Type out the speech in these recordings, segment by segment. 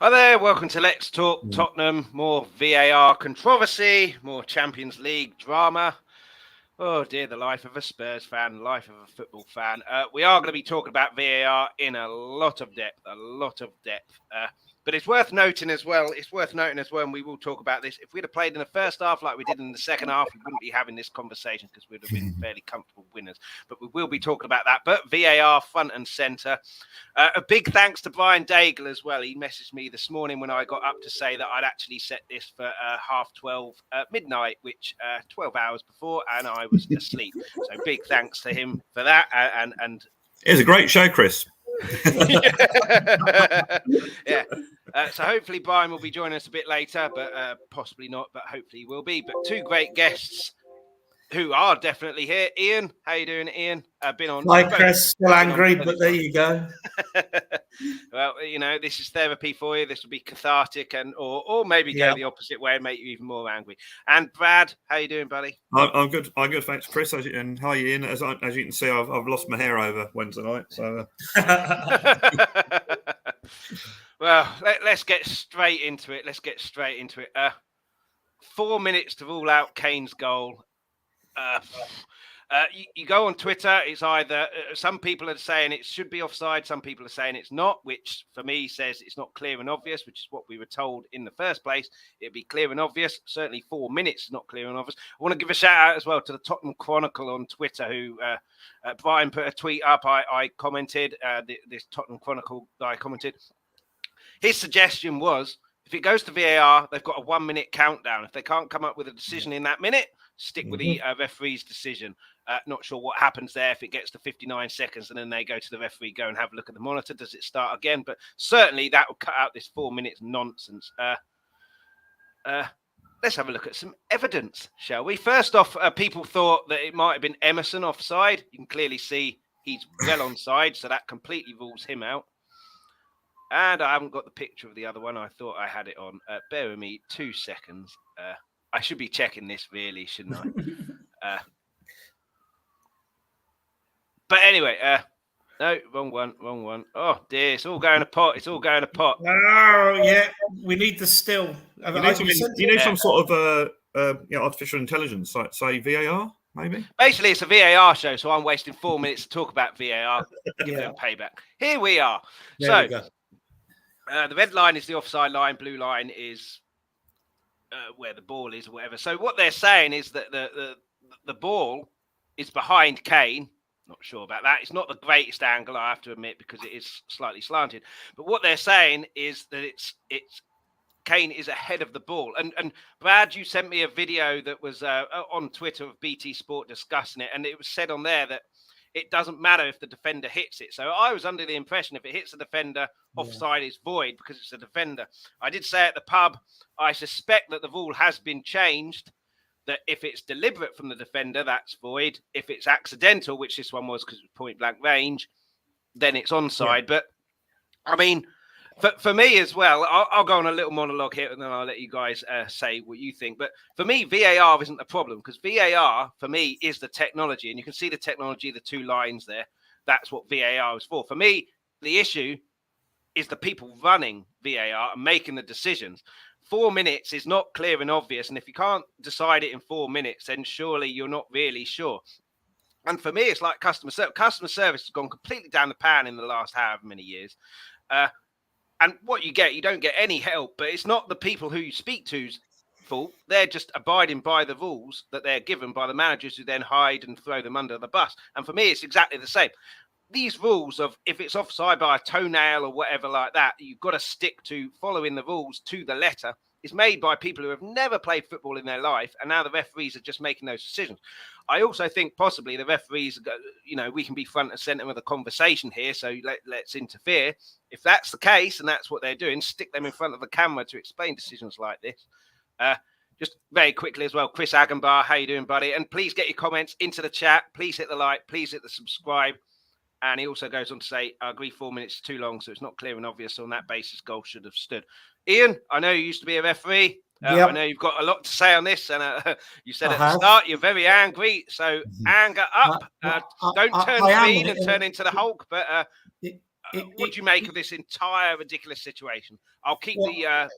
Hi there, welcome to Let's Talk Tottenham. More VAR controversy, more Champions League drama. Oh dear, the life of a Spurs fan, the life of a football fan. We are going to be talking about VAR in a lot of depth. But it's worth noting as well, and we will talk about this. If we'd have played in the first half like we did in the second half, we wouldn't be having this conversation because we'd have been fairly comfortable winners. But we will be talking about that. But VAR front and centre. A big thanks to Brian Daigle as well. He messaged me this morning when I got up to say that I'd actually set this for 12:30 midnight, which 12 hours before, and I was asleep. So big thanks to him for that. And it was a great show, Chris. Yeah. So hopefully Brian will be joining us a bit later, but possibly not, but hopefully he will be. But two great guests who are definitely here. Ian, how you doing, Ian? Been on. Hi, Chris. Still angry, but there you go. Well, you know, this is therapy for you. This will be cathartic, or maybe go the opposite way and make you even more angry. And Brad, how you doing, buddy? I'm good. Thanks, Chris. And hi, Ian. As you can see, I've lost my hair over Wednesday night. So. Well, let's get straight into it. 4 minutes to rule out Kane's goal. You go on Twitter, it's either some people are saying it should be offside, some people are saying it's not, which for me says it's not clear and obvious, which is what we were told in the first place. It'd be clear and obvious. Certainly 4 minutes is not clear and obvious. I want to give a shout out as well to the Tottenham Chronicle on Twitter, who Brian put a tweet up. I commented, this Tottenham Chronicle guy commented. His suggestion was, if it goes to VAR, they've got a 1 minute countdown. If they can't come up with a decision in that minute, stick with the referee's decision. Not sure what happens there if it gets to 59 seconds and then they go to the referee, go and have a look at the monitor. Does it start again? But certainly that will cut out this 4 minutes nonsense. Let's have a look at some evidence, shall we? First off, people thought that it might have been Emerson offside. You can clearly see he's well onside, so that completely rules him out. And I haven't got the picture of the other one. I thought I had it on. Bear with me 2 seconds. I should be checking this, really, shouldn't I? But anyway, no, wrong one. Oh, dear, it's all going to pot. Oh, yeah, we need the still. You need some sort of artificial intelligence, like say VAR, maybe? Basically, it's a VAR show, so I'm wasting 4 minutes to talk about VAR. Give them payback. Here we are. There we go. The red line is the offside line. Blue line is where the ball is or whatever. So what they're saying is that the ball is behind Kane. Not sure about that. It's not the greatest angle, I have to admit, because it is slightly slanted. But what they're saying is that it's Kane is ahead of the ball. And Brad, you sent me a video that was on Twitter of BT Sport discussing it, and it was said on there that it doesn't matter if the defender hits it. So I was under the impression if it hits the defender, offside is void because it's a defender. I did say at the pub, I suspect that the rule has been changed, that if it's deliberate from the defender, that's void. If it's accidental, which this one was because it was point blank range, then it's onside. Yeah. But, I mean, for me as well, I'll go on a little monologue here and then I'll let you guys say what you think. But for me, VAR isn't the problem because VAR, for me, is the technology. And you can see the technology, the two lines there. That's what VAR is for. For me, the issue is the people running VAR and making the decisions. 4 minutes is not clear and obvious. And if you can't decide it in 4 minutes, then surely you're not really sure. And for me, it's like customer service. Customer service has gone completely down the pan in the last however many years. And what you don't get any help, but it's not the people who you speak to's fault. They're just abiding by the rules that they're given by the managers who then hide and throw them under the bus. And for me, it's exactly the same. These rules of if it's offside by a toenail or whatever like that, you've got to stick to following the rules to the letter. It's made by people who have never played football in their life. And now the referees are just making those decisions. I also think possibly the referees, we can be front and center of the conversation here. So let's interfere. If that's the case and that's what they're doing, stick them in front of the camera to explain decisions like this. Just very quickly as well, Chris Agenbar, how you doing, buddy? And please get your comments into the chat. Please hit the like. Please hit the subscribe. And he also goes on to say, I agree 4 minutes is too long, so it's not clear and obvious. On that basis, goal should have stood. Ian, I know you used to be a referee. I know you've got a lot to say on this. And you said at the start you're very angry. So anger up. Don't turn green and turn into the Hulk. But what do you make of this entire ridiculous situation? I'll keep the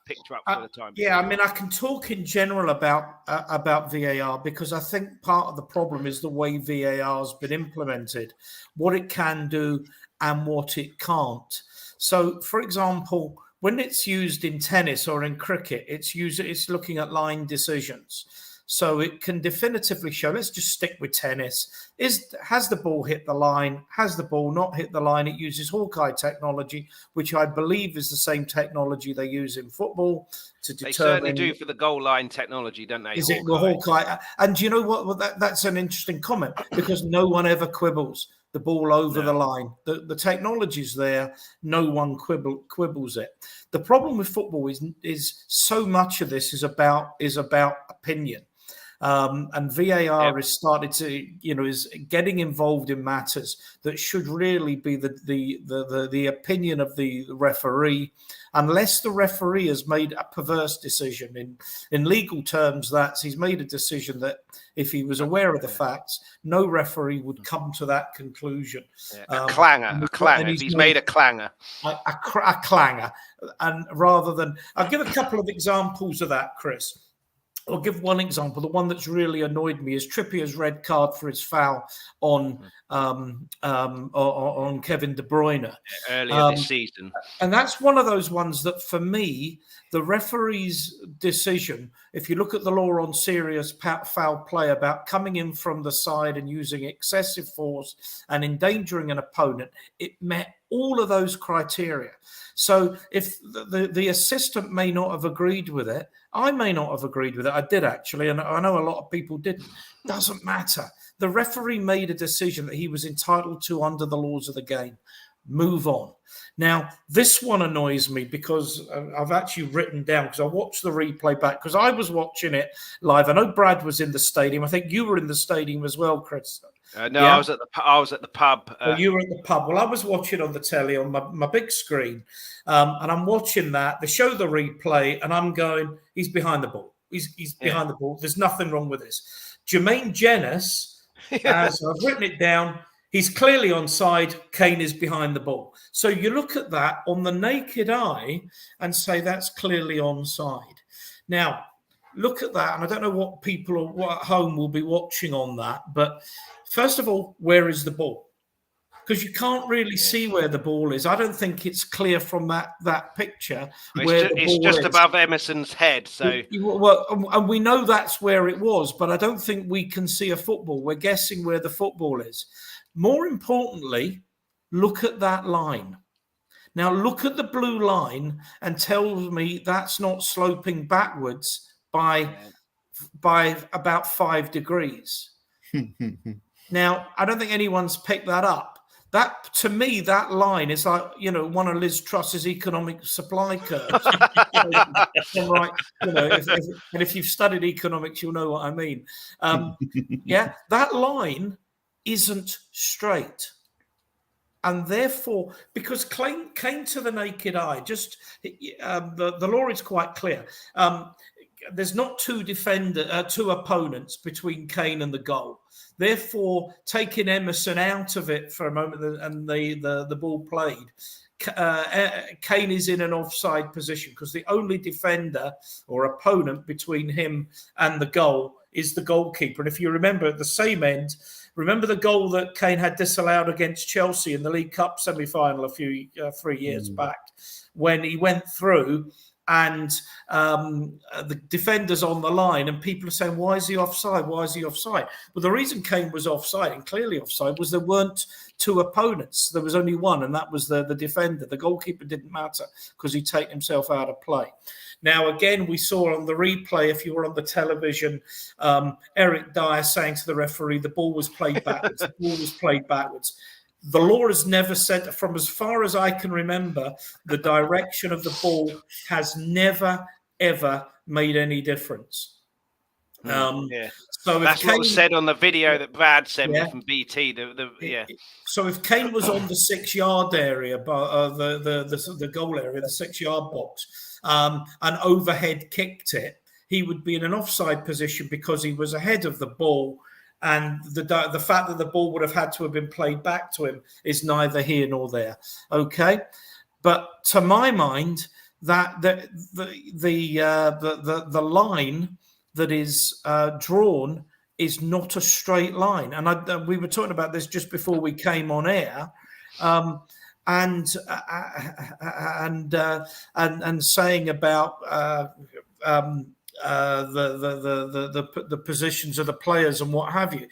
picture up for the time. Yeah, I mean, I can talk in general about VAR because I think part of the problem is the way VAR has been implemented, what it can do and what it can't. So, for example, when it's used in tennis or in cricket, it's looking at line decisions. So it can definitively show, let's just stick with tennis, has the ball hit the line? Has the ball not hit the line? It uses Hawkeye technology, which I believe is the same technology they use in football to determine. They certainly do for the goal line technology, don't they? Is it the Hawkeye? And do you know what? Well, that's an interesting comment because no one ever quibbles the ball over the line. The technology's there. No one quibbles it. The problem with football is so much of this is about opinion. And VAR has started to, is getting involved in matters that should really be the opinion of the referee, unless the referee has made a perverse decision. In legal terms, he's made a decision that if he was aware of the facts, no referee would come to that conclusion. A clanger. He's made a clanger. A clanger. And rather than, I'll give a couple of examples of that, Chris. I'll give one example. The one that's really annoyed me is Trippier's red card for his foul on Kevin De Bruyne earlier this season. And that's one of those ones that, for me, the referee's decision, if you look at the law on serious foul play about coming in from the side and using excessive force and endangering an opponent, it met all of those criteria. So if the assistant may not have agreed with it, I may not have agreed with it. I did actually, and I know a lot of people didn't. Doesn't matter. The referee made a decision that he was entitled to under the laws of the game. Move on. Now, this one annoys me because I've actually written down, because I watched the replay back, because I was watching it live. I know Brad was in the stadium. I think you were in the stadium as well, Chris. No, yeah? I was at the pub. You were at the pub. Well, I was watching on the telly on my big screen, and I'm watching that. They show the replay, and I'm going, he's behind the ball. He's behind the ball. There's nothing wrong with this. Jermaine Jenas, as I've written it down, he's clearly onside. Kane is behind the ball. So you look at that on the naked eye and say that's clearly onside. Now, look at that, and I don't know what people at home will be watching on that, but first of all, where is the ball? Because you can't really see where the ball is. I don't think it's clear from that picture where the ball is. It's just above Emerson's head. So, well, and we know that's where it was, but I don't think we can see a football. We're guessing where the football is. More importantly, look at that line. Now, look at the blue line and tell me that's not sloping backwards by about 5 degrees. Now, I don't think anyone's picked that up. That, to me, that line is like, one of Liz Truss's economic supply curves. Right, and if you've studied economics, you'll know what I mean. That line isn't straight. And therefore, because came to the naked eye, the law is quite clear. There's not two opponents between Kane and the goal. Therefore, taking Emerson out of it for a moment and the ball played, Kane is in an offside position because the only defender or opponent between him and the goal is the goalkeeper. And if you remember at the same end, remember the goal that Kane had disallowed against Chelsea in the League Cup semi-final 3 years back, when he went through and the defender's on the line and people are saying, why is he offside? Why is he offside? Well, the reason Kane was offside and clearly offside was there weren't two opponents. There was only one, and that was the defender. The goalkeeper didn't matter because he'd taken himself out of play. Now, again, we saw on the replay, if you were on the television, Eric Dyer saying to the referee, the ball was played backwards. The ball was played backwards. The law has never said, from as far as I can remember, the direction of the ball has never, ever made any difference. So that's what was said on the video that Brad sent me from BT. So if Kane was on the 6-yard area, the goal area, the 6-yard box, and overhead kicked it, he would be in an offside position because he was ahead of the ball and the fact that the ball would have had to have been played back to him is neither here nor there. Okay, but to my mind, that the line that is drawn is not a straight line, and we were talking about this just before we came on air. And saying about the positions of the players and what have you,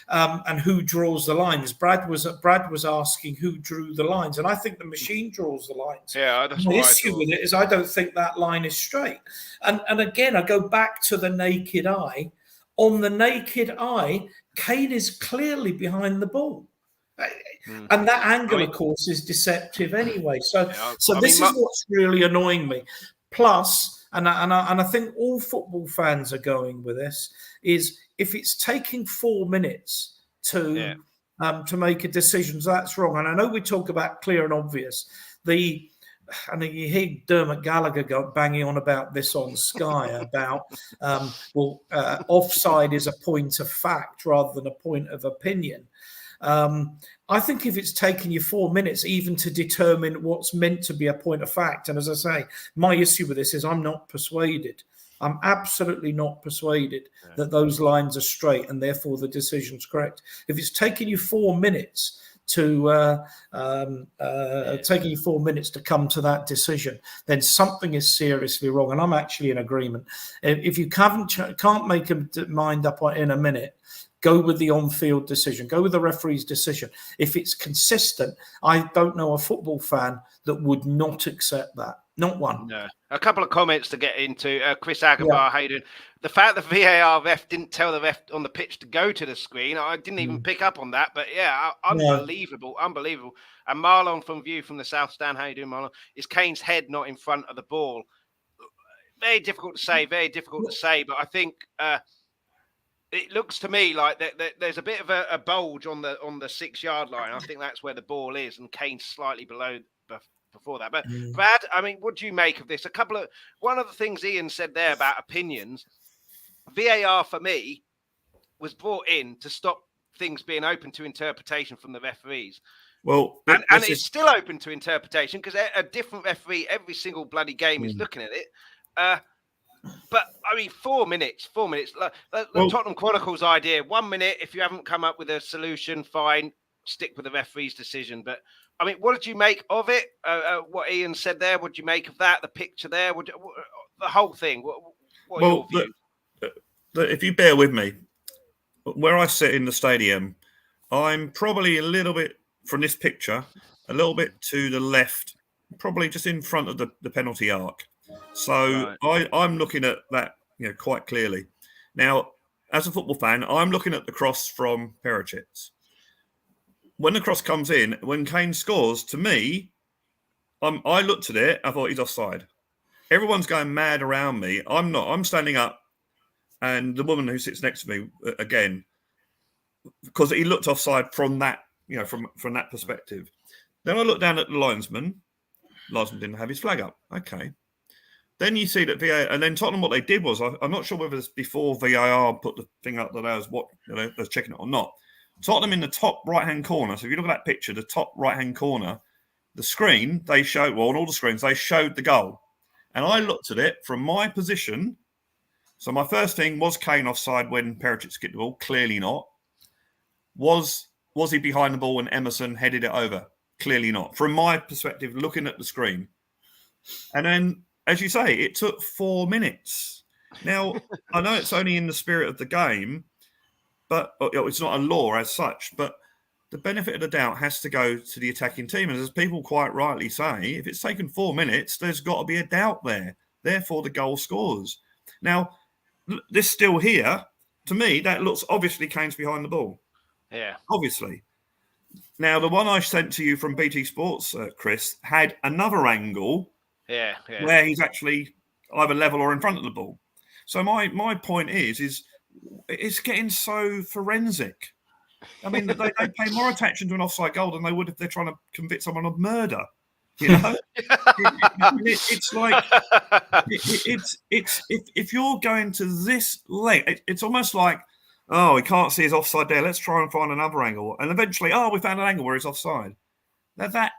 and who draws the lines. Brad was asking who drew the lines, and I think the machine draws the lines. Yeah, that's my what issue with it is I don't think that line is straight. And again, I go back to the naked eye. On the naked eye, Kane is clearly behind the ball. And that angle, of course, is deceptive anyway. So this is what's really annoying me. Plus, and I think all football fans are going with this, is if it's taking 4 minutes to make a decision, that's wrong. And I know we talk about clear and obvious. And you hear Dermot Gallagher banging on about this on Sky about, offside is a point of fact rather than a point of opinion. I think if it's taken you 4 minutes even to determine what's meant to be a point of fact, and as I say, my issue with this is I'm not persuaded. I'm absolutely not persuaded that those lines are straight and therefore the decision's correct. If it's taken you 4 minutes to come to that decision, then something is seriously wrong. And I'm actually in agreement. If you can't make a mind up in a minute, go with the on-field decision. Go with the referee's decision. If it's consistent, I don't know a football fan that would not accept that. Not one. No. A couple of comments to get into. Chris Agabar, Hayden. The fact that VAR ref didn't tell the ref on the pitch to go to the screen, I didn't even pick up on that. But unbelievable. And Marlon from View from the South Stand, how you doing, Marlon? Is Kane's head not in front of the ball? Very difficult to say. But I think it looks to me like there's a bit of a bulge on the 6-yard line. I think that's where the ball is, and Kane's slightly below before that. But Brad, I mean, what do you make of this? One of the things Ian said there about opinions, VAR for me was brought in to stop things being open to interpretation from the referees. Well, and it's still open to interpretation because a different referee every single bloody game is looking at it. But I mean, 4 minutes. The Tottenham Chronicles idea: 1 minute. If you haven't come up with a solution, fine, stick with the referee's decision. But I mean, what did you make of it? What Ian said there. What did you make of that? The picture there. The whole thing. What are your views? If you bear with me, where I sit in the stadium, I'm probably a little bit from this picture, a little bit to the left, probably just in front of the penalty arc. So I'm looking at that, quite clearly. Now, as a football fan, I'm looking at the cross from Perisic. When the cross comes in, when Kane scores, to me, I looked at it, I thought he's offside. Everyone's going mad around me. I'm not. I'm standing up, and the woman who sits next to me, again, because he looked offside from that, from that perspective. Then I looked down at the linesman. Linesman didn't have his flag up. Okay. Then you see that VAR, and then Tottenham, what they did was, I'm not sure whether it's before VAR put the thing up that I was checking it or not. Tottenham in the top right-hand corner. So if you look at that picture, the top right-hand corner, the screen, they showed, on all the screens, they showed the goal. And I looked at it from my position. So my first thing, was Kane offside when Perisic kicked the ball? Clearly not. Was he behind the ball when Emerson headed it over? Clearly not. From my perspective, looking at the screen. And then, as you say, it took 4 minutes. Now, I know it's only in the spirit of the game, but it's not a law as such. But the benefit of the doubt has to go to the attacking team. And as people quite rightly say, if it's taken 4 minutes, there's got to be a doubt there. Therefore, the goal scores. Now, this still here, to me, that looks obviously Kane's behind the ball. Yeah. Obviously. Now, the one I sent to you from BT Sports, Chris, had another angle. Yeah. Where he's actually either level or in front of the ball. So my point is it's getting so forensic. I mean, they pay more attention to an offside goal than they would if they're trying to convict someone of murder. It's like it's if you're going to this length, it's almost like Oh, he can't see his offside there. Let's try and find another angle. And eventually, we found an angle where he's offside. Now that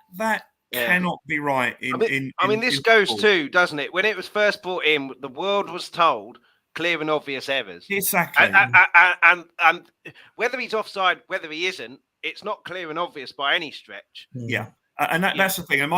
cannot be right. I mean, this goes too, doesn't it? When it was first brought in, the world was told clear and obvious errors. Exactly. And whether he's offside, whether he isn't, it's not clear and obvious by any stretch. Yeah. And that's the thing. And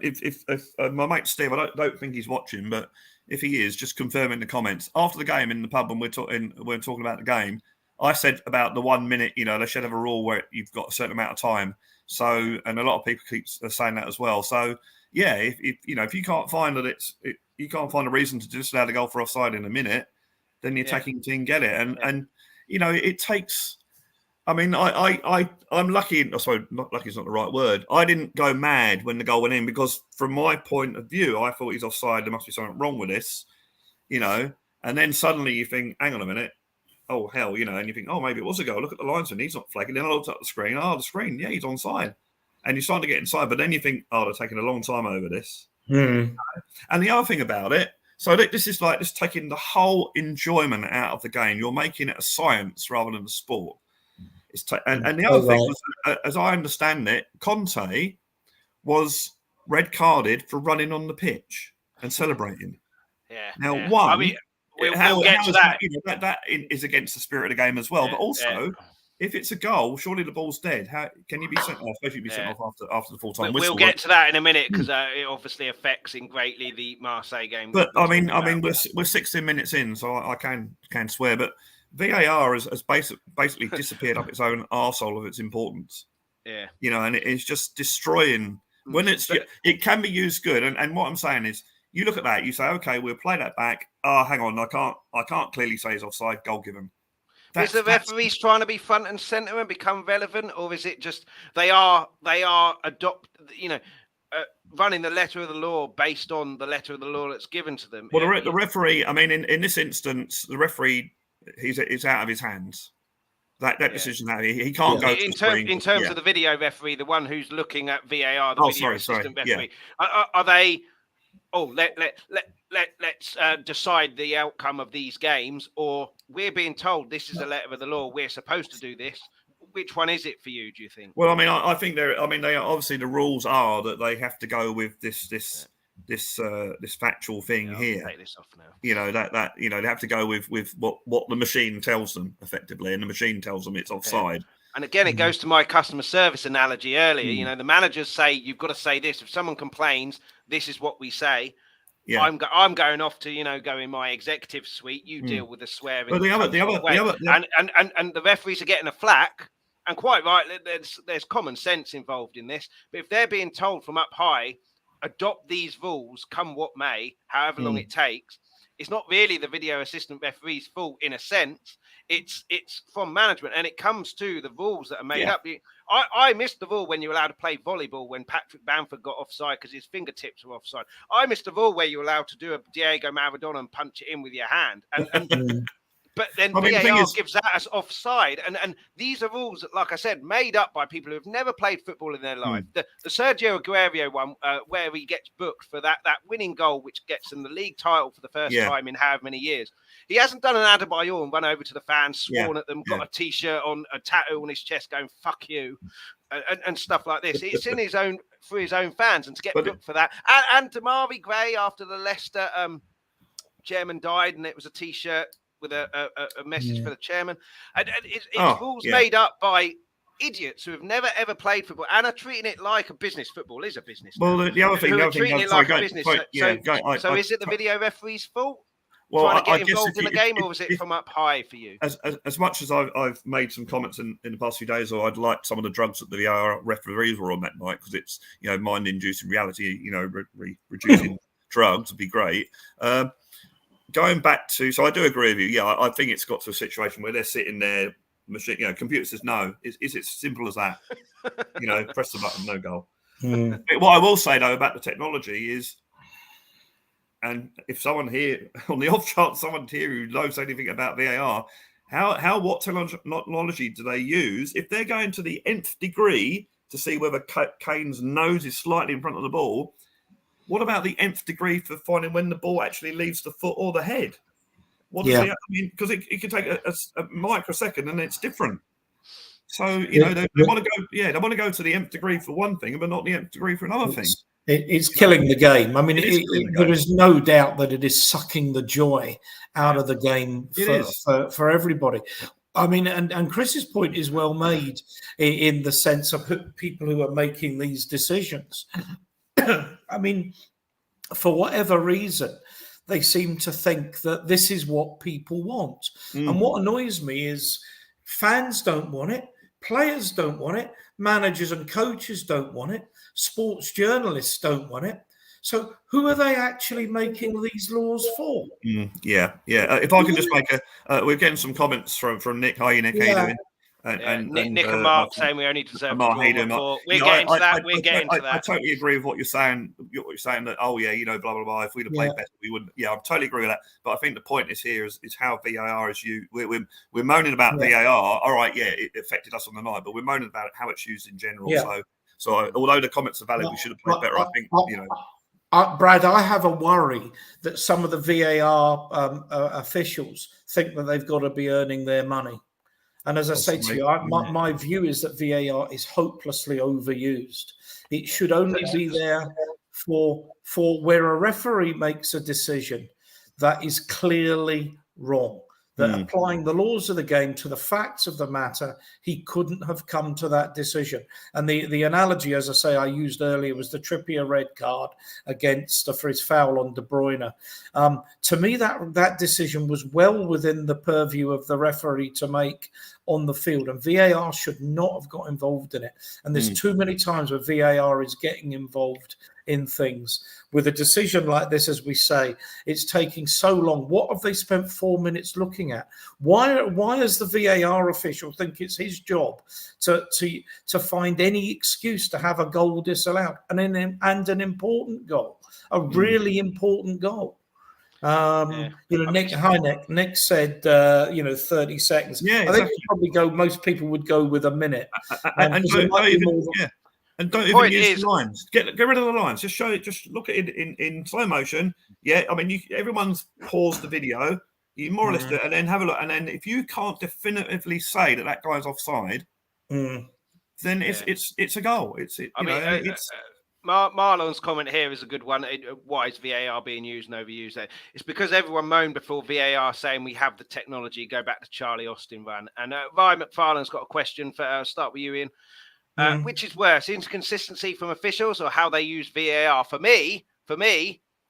if my mate Steve, I don't think he's watching, but if he is, just confirm in the comments after the game in the pub when we're talking about the game. I said about the 1 minute. They should have a rule where you've got a certain amount of time. So, and a lot of people keep saying that as well. So, yeah, if you can't find you can't find a reason to just allow the goal for offside in a minute, then the attacking team get it. And it takes. I mean, I'm lucky. I suppose not lucky is not the right word. I didn't go mad when the goal went in because, from my point of view, I thought he's offside. There must be something wrong with this, And then suddenly you think, hang on a minute, oh hell, and you think, oh maybe it was a goal. Look at the linesman, he's not flagging. Then I looked at the screen. Oh, the screen, yeah, he's onside. And you're starting to get inside, but then you think, oh, they're taking a long time over this. And the other thing about it, so this is like just taking the whole enjoyment out of the game. You're making it a science rather than a sport. And the other thing was, as I understand it, Conte was red carded for running on the pitch and celebrating. Yeah. Now, I mean, we'll get to that. That is against the spirit of the game as well. But also, if it's a goal, surely the ball's dead. How can you be sent off? Especially be sent off after the full time whistle. We'll get to that in a minute because it obviously affects greatly the Marseille game. But I mean, we're 16 minutes in, so I can swear. But VAR has basically disappeared up its own arsehole of its importance. Yeah. And it's just destroying when it can be used good. And what I'm saying is, you look at that, you say, okay, we'll play that back. Oh, hang on, I can't clearly say he's offside. Goal given. Is the referees trying to be front and centre and become relevant, or is it just they are running the letter of the law based on the letter of the law that's given to them? Well, the referee, I mean, in this instance, the referee, he's out of his hands. That decision, he can't go in terms of the video referee, the one who's looking at VAR, the video assistant referee. Are they? Oh, let's decide the outcome of these games, or we're being told this is a letter of the law. We're supposed to do this. Which one is it for you? Do you think? Well, I mean, I think they are, obviously the rules are that they have to go with this factual thing here. Take this off now. That they have to go with what the machine tells them effectively, and the machine tells them it's offside. Yeah. And again, it goes to my customer service analogy earlier. The managers say you've got to say this. If someone complains, this is what we say. Yeah. I'm going off to go in my executive suite. You deal with the swearing. But and the referees are getting a flack, and quite right. There's common sense involved in this. But if they're being told from up high, adopt these rules, come what may, however long it takes, it's not really the video assistant referee's fault in a sense. It's from management, and it comes to the rules that are made up. I missed the rule when you were allowed to play volleyball when Patrick Bamford got offside because his fingertips were offside. I missed the rule where you were allowed to do a Diego Maradona and punch it in with your hand. But then VAR gives that as offside. And these are rules that, like I said, made up by people who have never played football in their life. The Sergio Aguero one, where he gets booked for that winning goal, which gets him the league title for the first time in however many years. He hasn't done an Adebayor and run over to the fans, sworn at them, got a T-shirt on, a tattoo on his chest going, fuck you, and stuff like this. It's in his own, for his own fans, and to get booked for that. And Damari Gray, after the Leicester chairman died, and it was a T-shirt with a message for the chairman. And it's rules made up by idiots who have never ever played football and are treating it like a business. Football is a business. Well, the other thing, So is it the video referee's fault? Well, trying to get involved in the game, or was it from up high for you? As much as I've made some comments in the past few days, or I'd like some of the drugs that the VAR referees were on that night because it's mind-inducing reality, reducing drugs would be great. Going back to, so I do agree with you. Yeah, I think it's got to a situation where they're sitting there, machine, computer says no. Is it simple as that? Press the button, no goal. But what I will say though about the technology is, and if someone here on the off chance, someone here who knows anything about VAR, what technology do they use if they're going to the nth degree to see whether Kane's nose is slightly in front of the ball? What about the nth degree for finding when the ball actually leaves the foot or the head? What does he? I mean, because it could take a microsecond and it's different. So they want to go. Yeah, they want to go to the nth degree for one thing, but not the nth degree for another thing. It's killing the game. I mean, there is no doubt that it is sucking the joy out of the game for everybody. I mean, and Chris's point is well made in the sense of people who are making these decisions. I mean, for whatever reason, they seem to think that this is what people want. And what annoys me is fans don't want it, players don't want it, managers and coaches don't want it, sports journalists don't want it. So who are they actually making these laws for? Yeah. If I can just make we're getting some comments from Nick. Hi, Nick. How you doing? Nick and Mark saying we only deserve Mark, We're getting to that. I totally agree with what you're saying. You're saying that, blah, blah, blah. If we'd have played better, we wouldn't. Yeah, I totally agree with that. But I think the point is how VAR is used. We're moaning about VAR. All right, it affected us on the night, but we're moaning about how it's used in general. Yeah. So although the comments are valid, we should have played better. I think, Brad, I have a worry that some of the VAR officials think that they've got to be earning their money. And as I say to you, my view is that VAR is hopelessly overused. It should only be there for where a referee makes a decision that is clearly wrong. That applying the laws of the game to the facts of the matter, he couldn't have come to that decision. And the analogy, as I say, I used earlier was the Trippier red card for his foul on De Bruyne. To me, that decision was well within the purview of the referee to make on the field, and VAR should not have got involved in it. And there's too many times where VAR is getting involved in things. With a decision like this, as we say, it's taking so long. What have they spent 4 minutes looking at? Why does the VAR official think it's his job to find any excuse to have a goal disallowed, and an important goal, a really important goal? Nick said 30 seconds. Yeah, I think most people would go with a minute. And don't even use the lines. Get rid of the lines. Just show it. Just look at it in slow motion. Yeah, I mean, everyone's paused the video. You more or less do it, and then have a look. And then if you can't definitively say that guy's offside, then it's a goal. Marlon's comment here is a good one. Why is VAR being used and overused? It's because everyone moaned before VAR saying we have the technology. Go back to Charlie Austin run. And Vi McFarlane's got a question. I'll start with you, Ian. Which is worse, inconsistency from officials or how they use VAR? For me,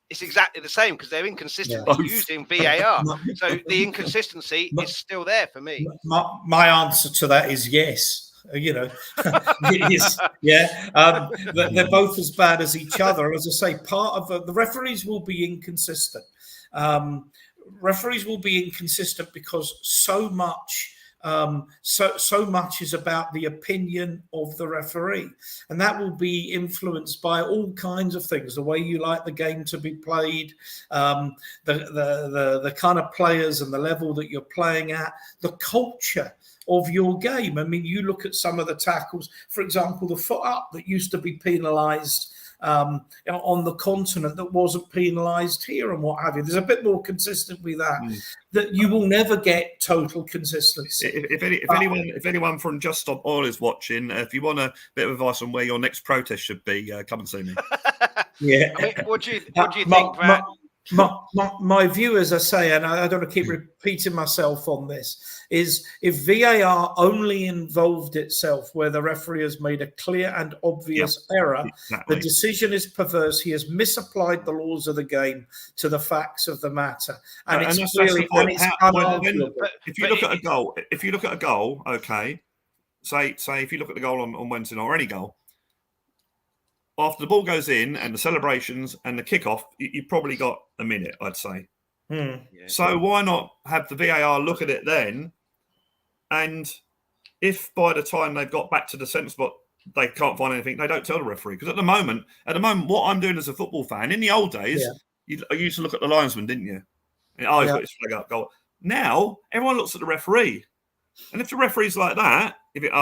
it's exactly the same because they're inconsistent using VAR. So the inconsistency is still there for me. My answer to that is yes. They're both as bad as each other. As I say, part of the referees will be inconsistent. Referees will be inconsistent because so much is about the opinion of the referee, and that will be influenced by all kinds of things: the way you like the game to be played, the kind of players and the level that you're playing at, the culture of your game. I mean, you look at some of the tackles, for example, the foot up that used to be penalised on the continent that wasn't penalised here and what have you. There's a bit more consistent with that you will never get total consistency. If anyone from Just Stop Oil is watching, if you want a bit of advice on where your next protest should be, come and see me. Yeah. I mean, what do you think, Brad? My view, as I say, and I don't want to keep repeating myself on this, is if VAR only involved itself where the referee has made a clear and obvious error, the decision is perverse. He has misapplied the laws of the game to the facts of the matter, and it's really if you look at a goal, okay, say if you look at the goal on Wednesday night or any goal. After the ball goes in and the celebrations and the kickoff, you've probably got a minute, I'd say. So why not have the VAR look at it then? And if by the time they've got back to the centre spot, they can't find anything, they don't tell the referee. Because at the moment, what I'm doing as a football fan, in the old days, you used to look at the linesman, didn't you? And, he's got his flag up, goal. Now, everyone looks at the referee. And if the referee's like that, shit.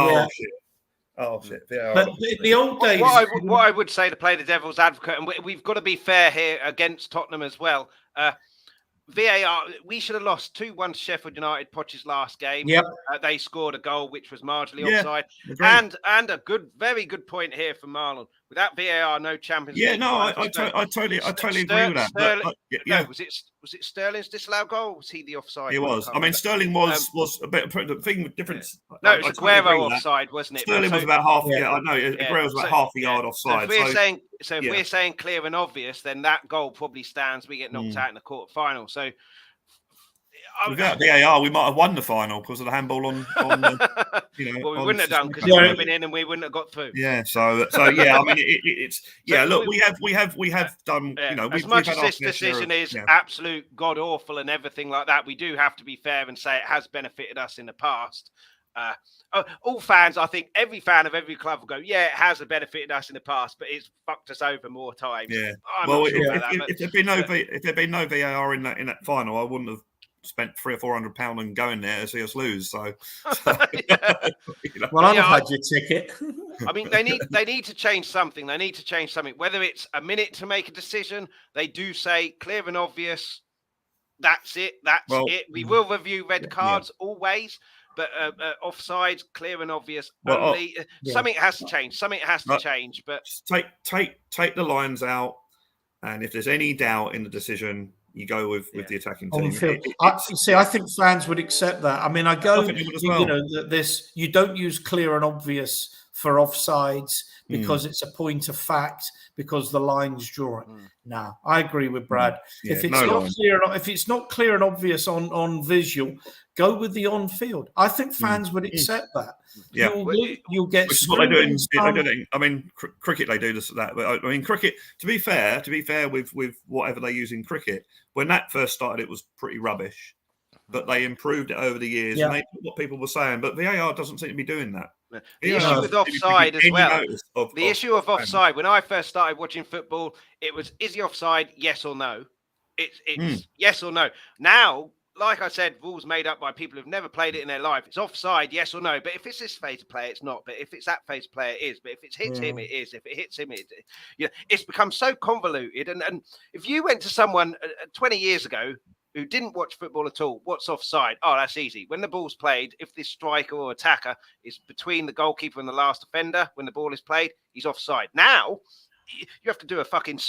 Oh shit! But the old days. What I would say to play the devil's advocate, and we've got to be fair here against Tottenham as well. VAR, we should have lost 2-1 to Sheffield United, Poch's last game. Yep. They scored a goal which was marginally Yeah, offside. agreed. And a very good point here from Marlon. Without VAR, no Champions Yeah, League. no, final I for totally Sterling. agree with that. But, yeah, No, was it Sterling's disallowed goal? Or was he the offside? it was. I mean, Sterling was a bit the thing with difference. No, it was totally agree Aguero with that. offside, wasn't it? Sterling was about half. Yeah. Yeah, I know. Aguero was about half a yard offside. So if we're saying clear and obvious, then that goal probably stands. We get knocked out in the quarter final. So without VAR, we might have won the final because of the handball on the, well, we wouldn't have done because it it would have been in and we wouldn't have got through. Yeah, so yeah, I mean, it's yeah. Look, we have done. As much as this decision is absolute god awful and everything like that, we do have to be fair and say it has benefited us in the past. All fans, I think every fan of every club will go, yeah, it has benefited us in the past, but it's fucked us over more times. Yeah. If there'd been no VAR in that final, I wouldn't have spent £300 or £400 and going there to see us lose. So well, I've had your ticket. I mean, they need to change something. They need to change something. Whether it's a minute to make a decision, they do say clear and obvious. That's it. It. We will review red cards always, but offsides, clear and obvious only. Something has to change. Something has to change. But take the lines out, and if there's any doubt in the decision, you go with the attacking team. I think fans would accept that. I mean, you don't use clear and obvious for offsides because it's a point of fact because the line's drawn. No, I agree with Brad. Yeah, if it's not clear and obvious on visual, go with the on field. I think fans would accept that. Yeah, you'll get. Which is what they do. I mean, cricket they do that, but I mean, cricket. To be fair with whatever they use in cricket, when that first started, it was pretty rubbish, but they improved it over the years. Yeah. And they what people were saying, but VAR doesn't seem to be doing that. The issue with offside as well. The issue of offside. When I first started watching football, it was: is he offside? Yes or no? It's yes or no. Now, like I said, rules made up by people who've never played it in their life. It's offside, yes or no. But if it's this phase player, it's not. But if it's that phase player, it is. But if it hits him, it is. If it hits him, it's become so convoluted. And if you went to someone 20 years ago who didn't watch football at all, what's offside? Oh, that's easy. When the ball's played, if this striker or attacker is between the goalkeeper and the last defender, when the ball is played, he's offside. Now, you have to do a fucking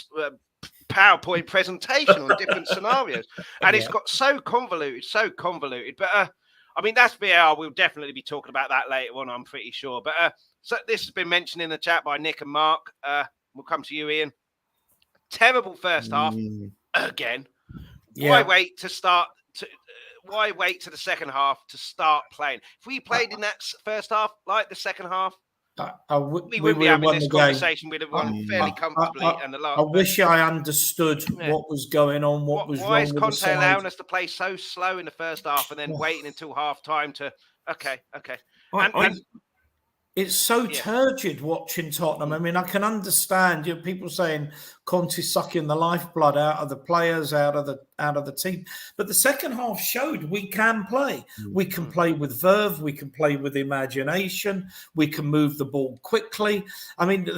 PowerPoint presentation on different scenarios. And it's got so convoluted. But, I mean, that's VAR. We'll definitely be talking about that later on, I'm pretty sure. But so this has been mentioned in the chat by Nick and Mark. We'll come to you, Ian. Terrible first half again. Why wait to start? Why wait to the second half to start playing? If we played in that first half like the second half, we wouldn't be having this conversation. We'd have won fairly comfortably. I wish I understood what was going on. What was wrong? Why is Conte allowing us to play so slow in the first half and then waiting until half time to? Okay. It's so turgid watching Tottenham. I mean, I can understand people saying Conte sucking the lifeblood out of the players, out of the team. But the second half showed we can play. We can play with verve. We can play with imagination. We can move the ball quickly. I mean,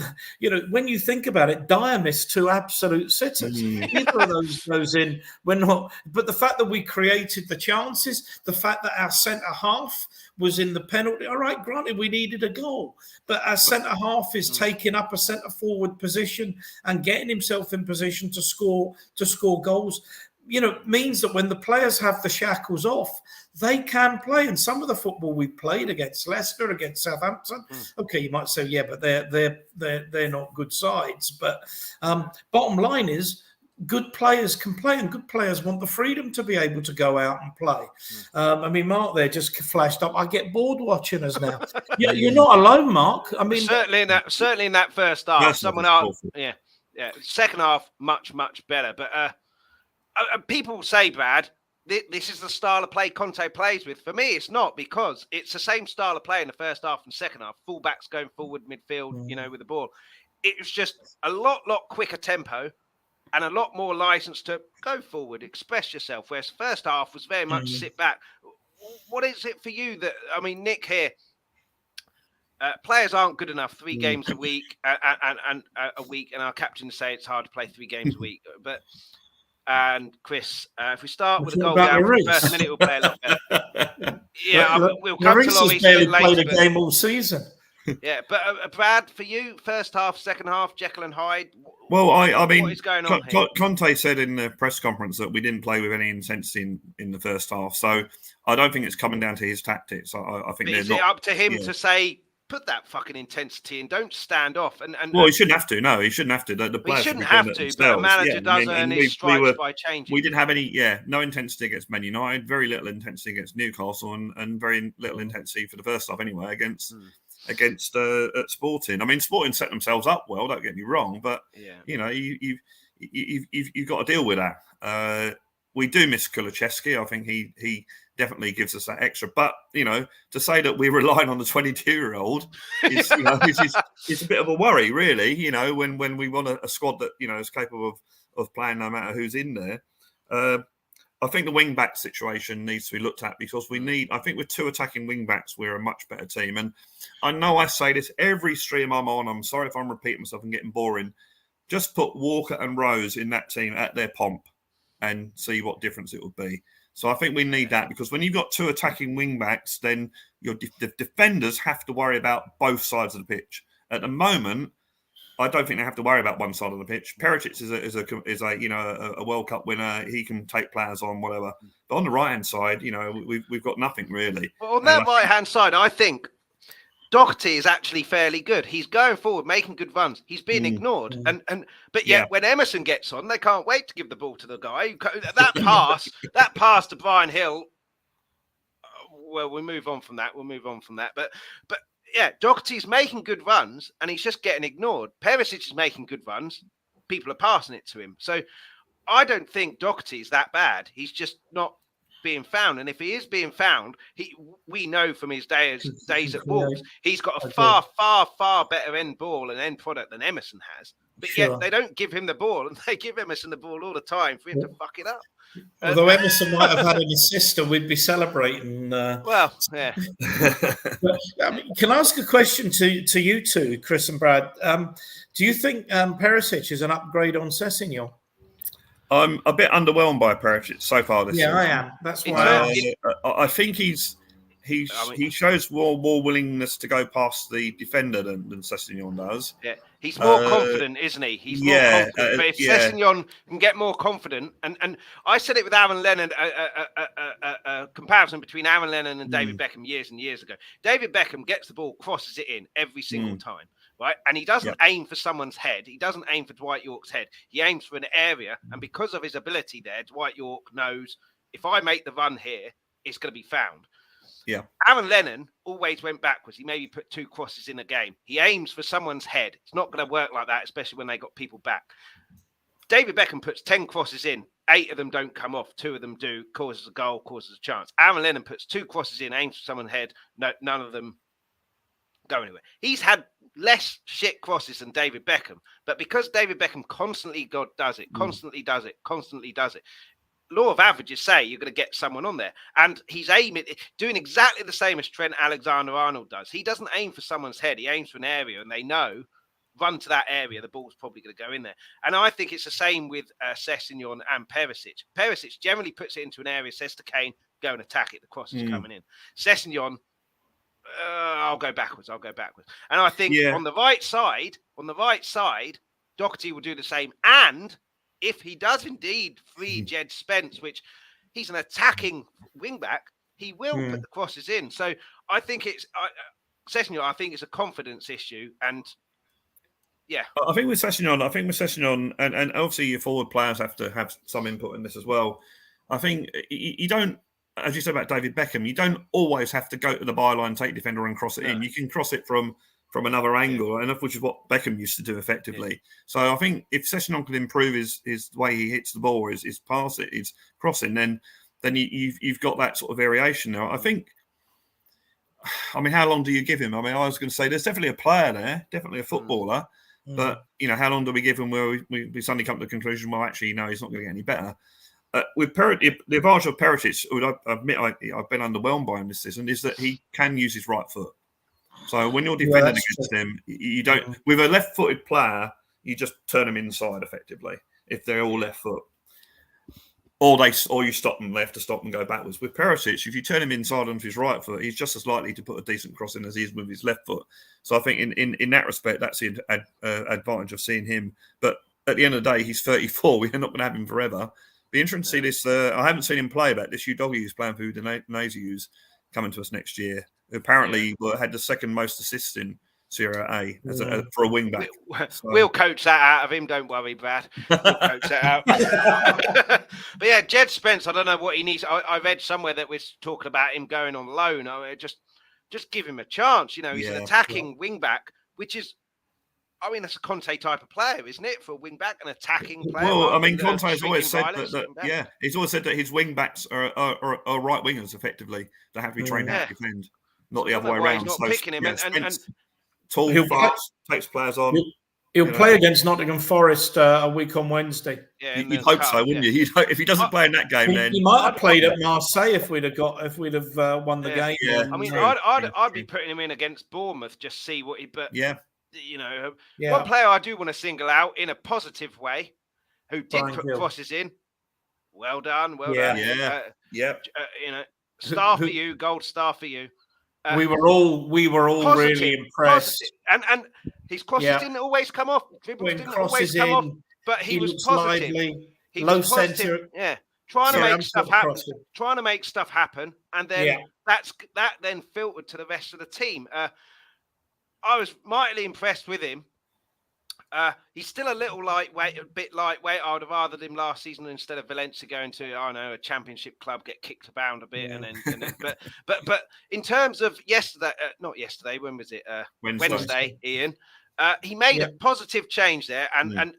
when you think about it, Dyer missed 2 absolute sitters. Either of those goes in. We're not. But the fact that we created the chances, the fact that our centre half was in the penalty. All right, granted, we needed a goal, but our centre half is taking up a centre forward position and getting himself in position to score goals. Means that when the players have the shackles off, they can play. And some of the football we played against Leicester, against Southampton, okay, you might say, yeah, but they're not good sides. But bottom line is, good players can play, and good players want the freedom to be able to go out and play. I mean, Mark there just flashed up. I get bored watching us now. You're not alone, Mark. I mean, certainly in that first half, someone else. Yeah. Second half, much better. But people say, Brad, this is the style of play Conte plays with. For me, it's not, because it's the same style of play in the first half and second half. Fullbacks going forward, midfield, with the ball. It was just a lot quicker tempo. And a lot more license to go forward, express yourself. Whereas first half was very much sit back. What is it for you that, I mean, Nick here, players aren't good enough 3 games a week and a week, and our captains say it's hard to play 3 games a week. But and Chris. If we start with a goal about down for the Lloris? first minute, we'll play a lot better. Yeah, we'll come to Lloris has Lloris a barely bit played later. a game all season. Yeah, but Brad, for you, first half, second half, Jekyll and Hyde. Well, I mean, what is going on here? Conte said in the press conference that we didn't play with any intensity in the first half, so I don't think it's coming down to his tactics. I think is it up to him to say, put that fucking intensity and don't stand off? And well, he shouldn't have to. No, he shouldn't have to. The players he shouldn't have to, but a manager does earn his stripes by changing. We didn't have any, no intensity against Man United, very little intensity against Newcastle, and very little intensity for the first half anyway against at Sporting. I mean, Sporting set themselves up well. Don't get me wrong, but you know, you've got to deal with that. We do miss Kulusevski. I think he definitely gives us that extra. But you know, to say that we're relying on the 22-year-old is, you know, it's a bit of a worry, really. You know, when we want a squad that, you know, is capable of playing no matter who's in there. I think the wing-back situation needs to be looked at, because I think with two attacking wing-backs, we're a much better team. And I know I say this every stream I'm on. I'm sorry if I'm repeating myself and getting boring. Just put Walker and Rose in that team at their pomp and see what difference it would be. So I think we need that, because when you've got two attacking wing-backs, then the defenders have to worry about both sides of the pitch. At the moment, I don't think they have to worry about one side of the pitch. Perisic is a you know, a World Cup winner. He can take players on, whatever. But on the right hand side, you know, we've got nothing really. Well, on that right hand side, I think Doherty is actually fairly good. He's going forward, making good runs. He's being ignored, but yet when Emerson gets on, they can't wait to give the ball to the guy. That pass to Brian Hill. Well, we'll move on from that. But yeah, Doherty's making good runs and he's just getting ignored. Perisic is making good runs. People are passing it to him. So I don't think Doherty is that bad. He's just not being found. And if he is being found, we know from his days at Wolves, he's got a far better end ball and end product than Emerson has. But yet they don't give him the ball, and they give Emerson the ball all the time for him to fuck it up. Although Emerson might have had an assist, and we'd be celebrating. Well, yeah. But, can I ask a question to you two, Chris and Brad? Do you think Perisic is an upgrade on Sessegnon? I'm a bit underwhelmed by Perisic so far this season. I am. That's why I think he shows more willingness to go past the defender than Sessegnon does. Yeah, he's more confident, isn't he? He's more confident. But if Sessegnon can get more confident, and I said it with Aaron Lennon, a comparison between Aaron Lennon and David Beckham years and years ago. David Beckham gets the ball, crosses it in every single time, right? And he doesn't aim for someone's head. He doesn't aim for Dwight York's head. He aims for an area, and because of his ability there, Dwight York knows, if I make the run here, it's going to be found. Yeah, Aaron Lennon always went backwards. He maybe put 2 crosses in a game. He aims for someone's head. It's not going to work like that, especially when they got people back. David Beckham puts 10 crosses in. 8 of them don't come off. 2 of them do. Causes a goal, causes a chance. Aaron Lennon puts 2 crosses in, aims for someone's head. No, none of them go anywhere. He's had less shit crosses than David Beckham. But because David Beckham constantly does it, constantly does it, law of averages say you're going to get someone on there, and he's doing exactly the same as Trent Alexander-Arnold does. He doesn't aim for someone's head. He aims for an area, and they know, run to that area, the ball's probably going to go in there. And I think it's the same with Sessegnon and Perisic. Perisic generally puts it into an area, says to Kane, go and attack it. The cross is coming in. Sessegnon, I'll go backwards. And I think on the right side, Doherty will do the same. And if he does indeed free Jed Spence, which he's an attacking wing-back, he will put the crosses in. So I think it's Sessegnon. I think it's a confidence issue, and I think with Sessegnon, and obviously your forward players have to have some input in this as well. I think you don't, as you said about David Beckham, you don't always have to go to the byline, take defender, and cross it in. You can cross it from another angle, and which is what Beckham used to do effectively. Yeah. So I think if Sessegnon can improve his way he hits the ball, his pass, his crossing, then you've got that sort of variation now. I mean, how long do you give him? I mean, I was going to say there's definitely a player there, definitely a footballer, but you know, how long do we give him where we suddenly come to the conclusion, well, actually, no, he's not going to get any better. With the advantage of Perisic, I admit I've been underwhelmed by him this season, is that he can use his right foot. So when you're defending against him, you don't. With a left-footed player, you just turn them inside effectively if they're all left foot. or you stop them. They have to stop and go backwards. With Perisic, if you turn him inside onto his right foot, he's just as likely to put a decent cross in as he is with his left foot. So I think in that respect, that's the advantage of seeing him. But at the end of the day, he's 34. We're not going to have him forever. Be interesting to see this. I haven't seen him play, but this Udogie who's playing for Udinese coming to us next year. Apparently, had the second most assists in Serie A for a wing back. We'll coach that out of him. Don't worry, Brad. We'll coach that out. But yeah, Jed Spence. I don't know what he needs. I read somewhere that we're talking about him going on loan. Just give him a chance. You know, he's an attacking wing back, which is. I mean, that's a Conte type of player, isn't it? For a wing back, an attacking player. Well, I mean, Conte has always said that he's always said that his wing backs are right wingers, effectively. They have to be trained how to defend, not the other way around. He's not picking him. And tall, fast, takes players on. He'll play against Nottingham Forest a week on Wednesday. Yeah, you'd hope so, wouldn't you? If he doesn't play in that game, then he might have played at Marseille if we'd have won the game. Yeah. I mean, I'd be putting him in against Bournemouth, just see what he. But you know, one player I do want to single out in a positive way, who did put crosses in. Well done. Yeah. You know, star for you, gold star for you. We were all really impressed. And his crosses didn't always come off. Dribbles didn't always come off. But he was positive. Lively, he low was positive. centre. Yeah. Trying to make stuff happen. And then that then filtered to the rest of the team. I was mightily impressed with him. He's still a little lightweight, a bit lightweight. I would have rathered him last season instead of Valencia going to, a championship club, get kicked around a bit, and then. But in terms of not yesterday. When was it? Wednesday. Ian. He made a positive change there, and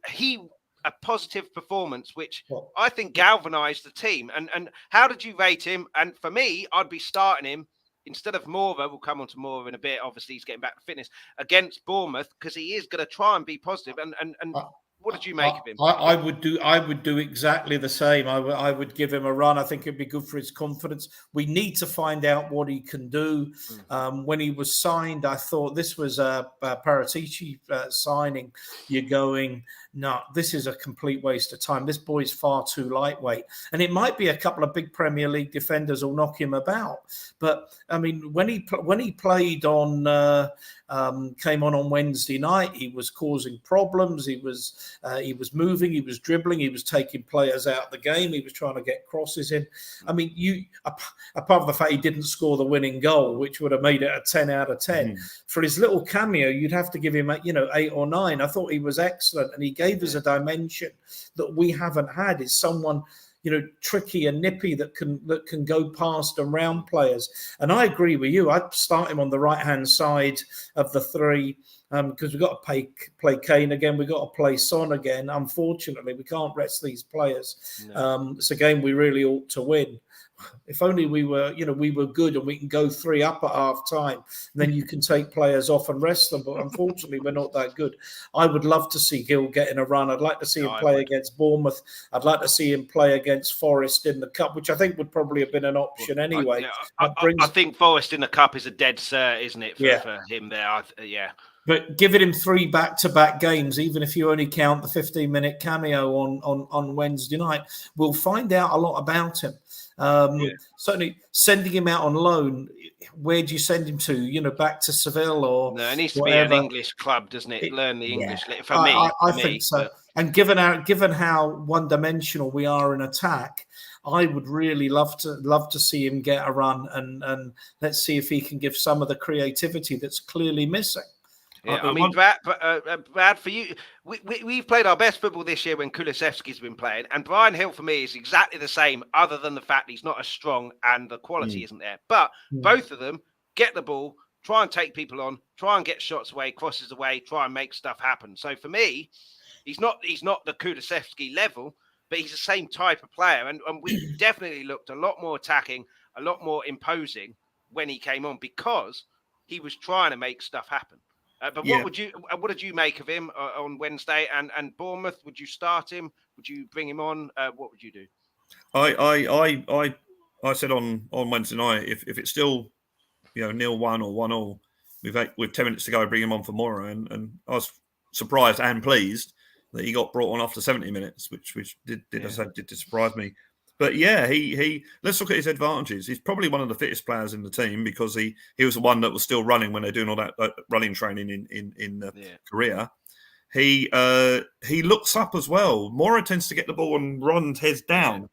a positive performance, which I think galvanised the team. And how did you rate him? And for me, I'd be starting him. Instead of Morva, we'll come on to Morva in a bit. Obviously, he's getting back to fitness against Bournemouth because he is going to try and be positive. And what did you make of him? I would do exactly the same. I would give him a run. I think it'd be good for his confidence. We need to find out what he can do. When he was signed, I thought this was a Paratici signing. You're going, no, this is a complete waste of time. This boy's far too lightweight. And it might be a couple of big Premier League defenders will knock him about. But, I mean, when he played on... came on Wednesday night, he was causing problems. He was moving, he was dribbling, he was taking players out of the game, he was trying to get crosses in. I mean, apart from the fact he didn't score the winning goal, which would have made it a 10 out of 10, for his little cameo, you'd have to give him 8 or 9. I thought he was excellent, and he gave us a dimension that we haven't had. Is someone tricky and nippy that can go past and round players. And I agree with you. I'd start him on the right-hand side of the three because we've got to play Kane again. We've got to play Son again. Unfortunately, we can't rest these players. No. It's a game we really ought to win. If only we were good and we can go 3 up at half time, then you can take players off and rest them. But unfortunately, we're not that good. I would love to see Gil getting a run. I'd like to see him play against Bournemouth. I'd like to see him play against Forest in the Cup, which I think would probably have been an option anyway. I think Forest in the Cup is a dead cert, isn't it, for him there? But giving him 3 back-to-back games, even if you only count the 15-minute cameo on Wednesday night, we'll find out a lot about him. Certainly sending him out on loan, where do you send him to? Back to Seville or no? It needs to whatever. be an English club, doesn't it? Learn the English for me. I think so. But... And given how one-dimensional we are in attack, I would really love to see him get a run and let's see if he can give some of the creativity that's clearly missing. Yeah, I mean, Brad, for you, we've played our best football this year when Kulusevski's been playing, and Brian Hill for me is exactly the same, other than the fact he's not as strong and the quality isn't there. But both of them get the ball, try and take people on, try and get shots away, crosses away, try and make stuff happen. So for me, he's not the Kulusevski level, but he's the same type of player, and we definitely looked a lot more attacking, a lot more imposing when he came on because he was trying to make stuff happen. But what did you make of him on Wednesday and Bournemouth? Would you start him? Would you bring him on? What would you do? I said on Wednesday night, if it's still 0-1 or 1-1, with 10 minutes to go, bring him on for Mora, and I was surprised and pleased that he got brought on after 70 minutes, which did surprise me. But yeah, he. Let's look at his advantages. He's probably one of the fittest players in the team because he was the one that was still running when they're doing all that running training in Korea. He looks up as well. Mora tends to get the ball and runs heads down,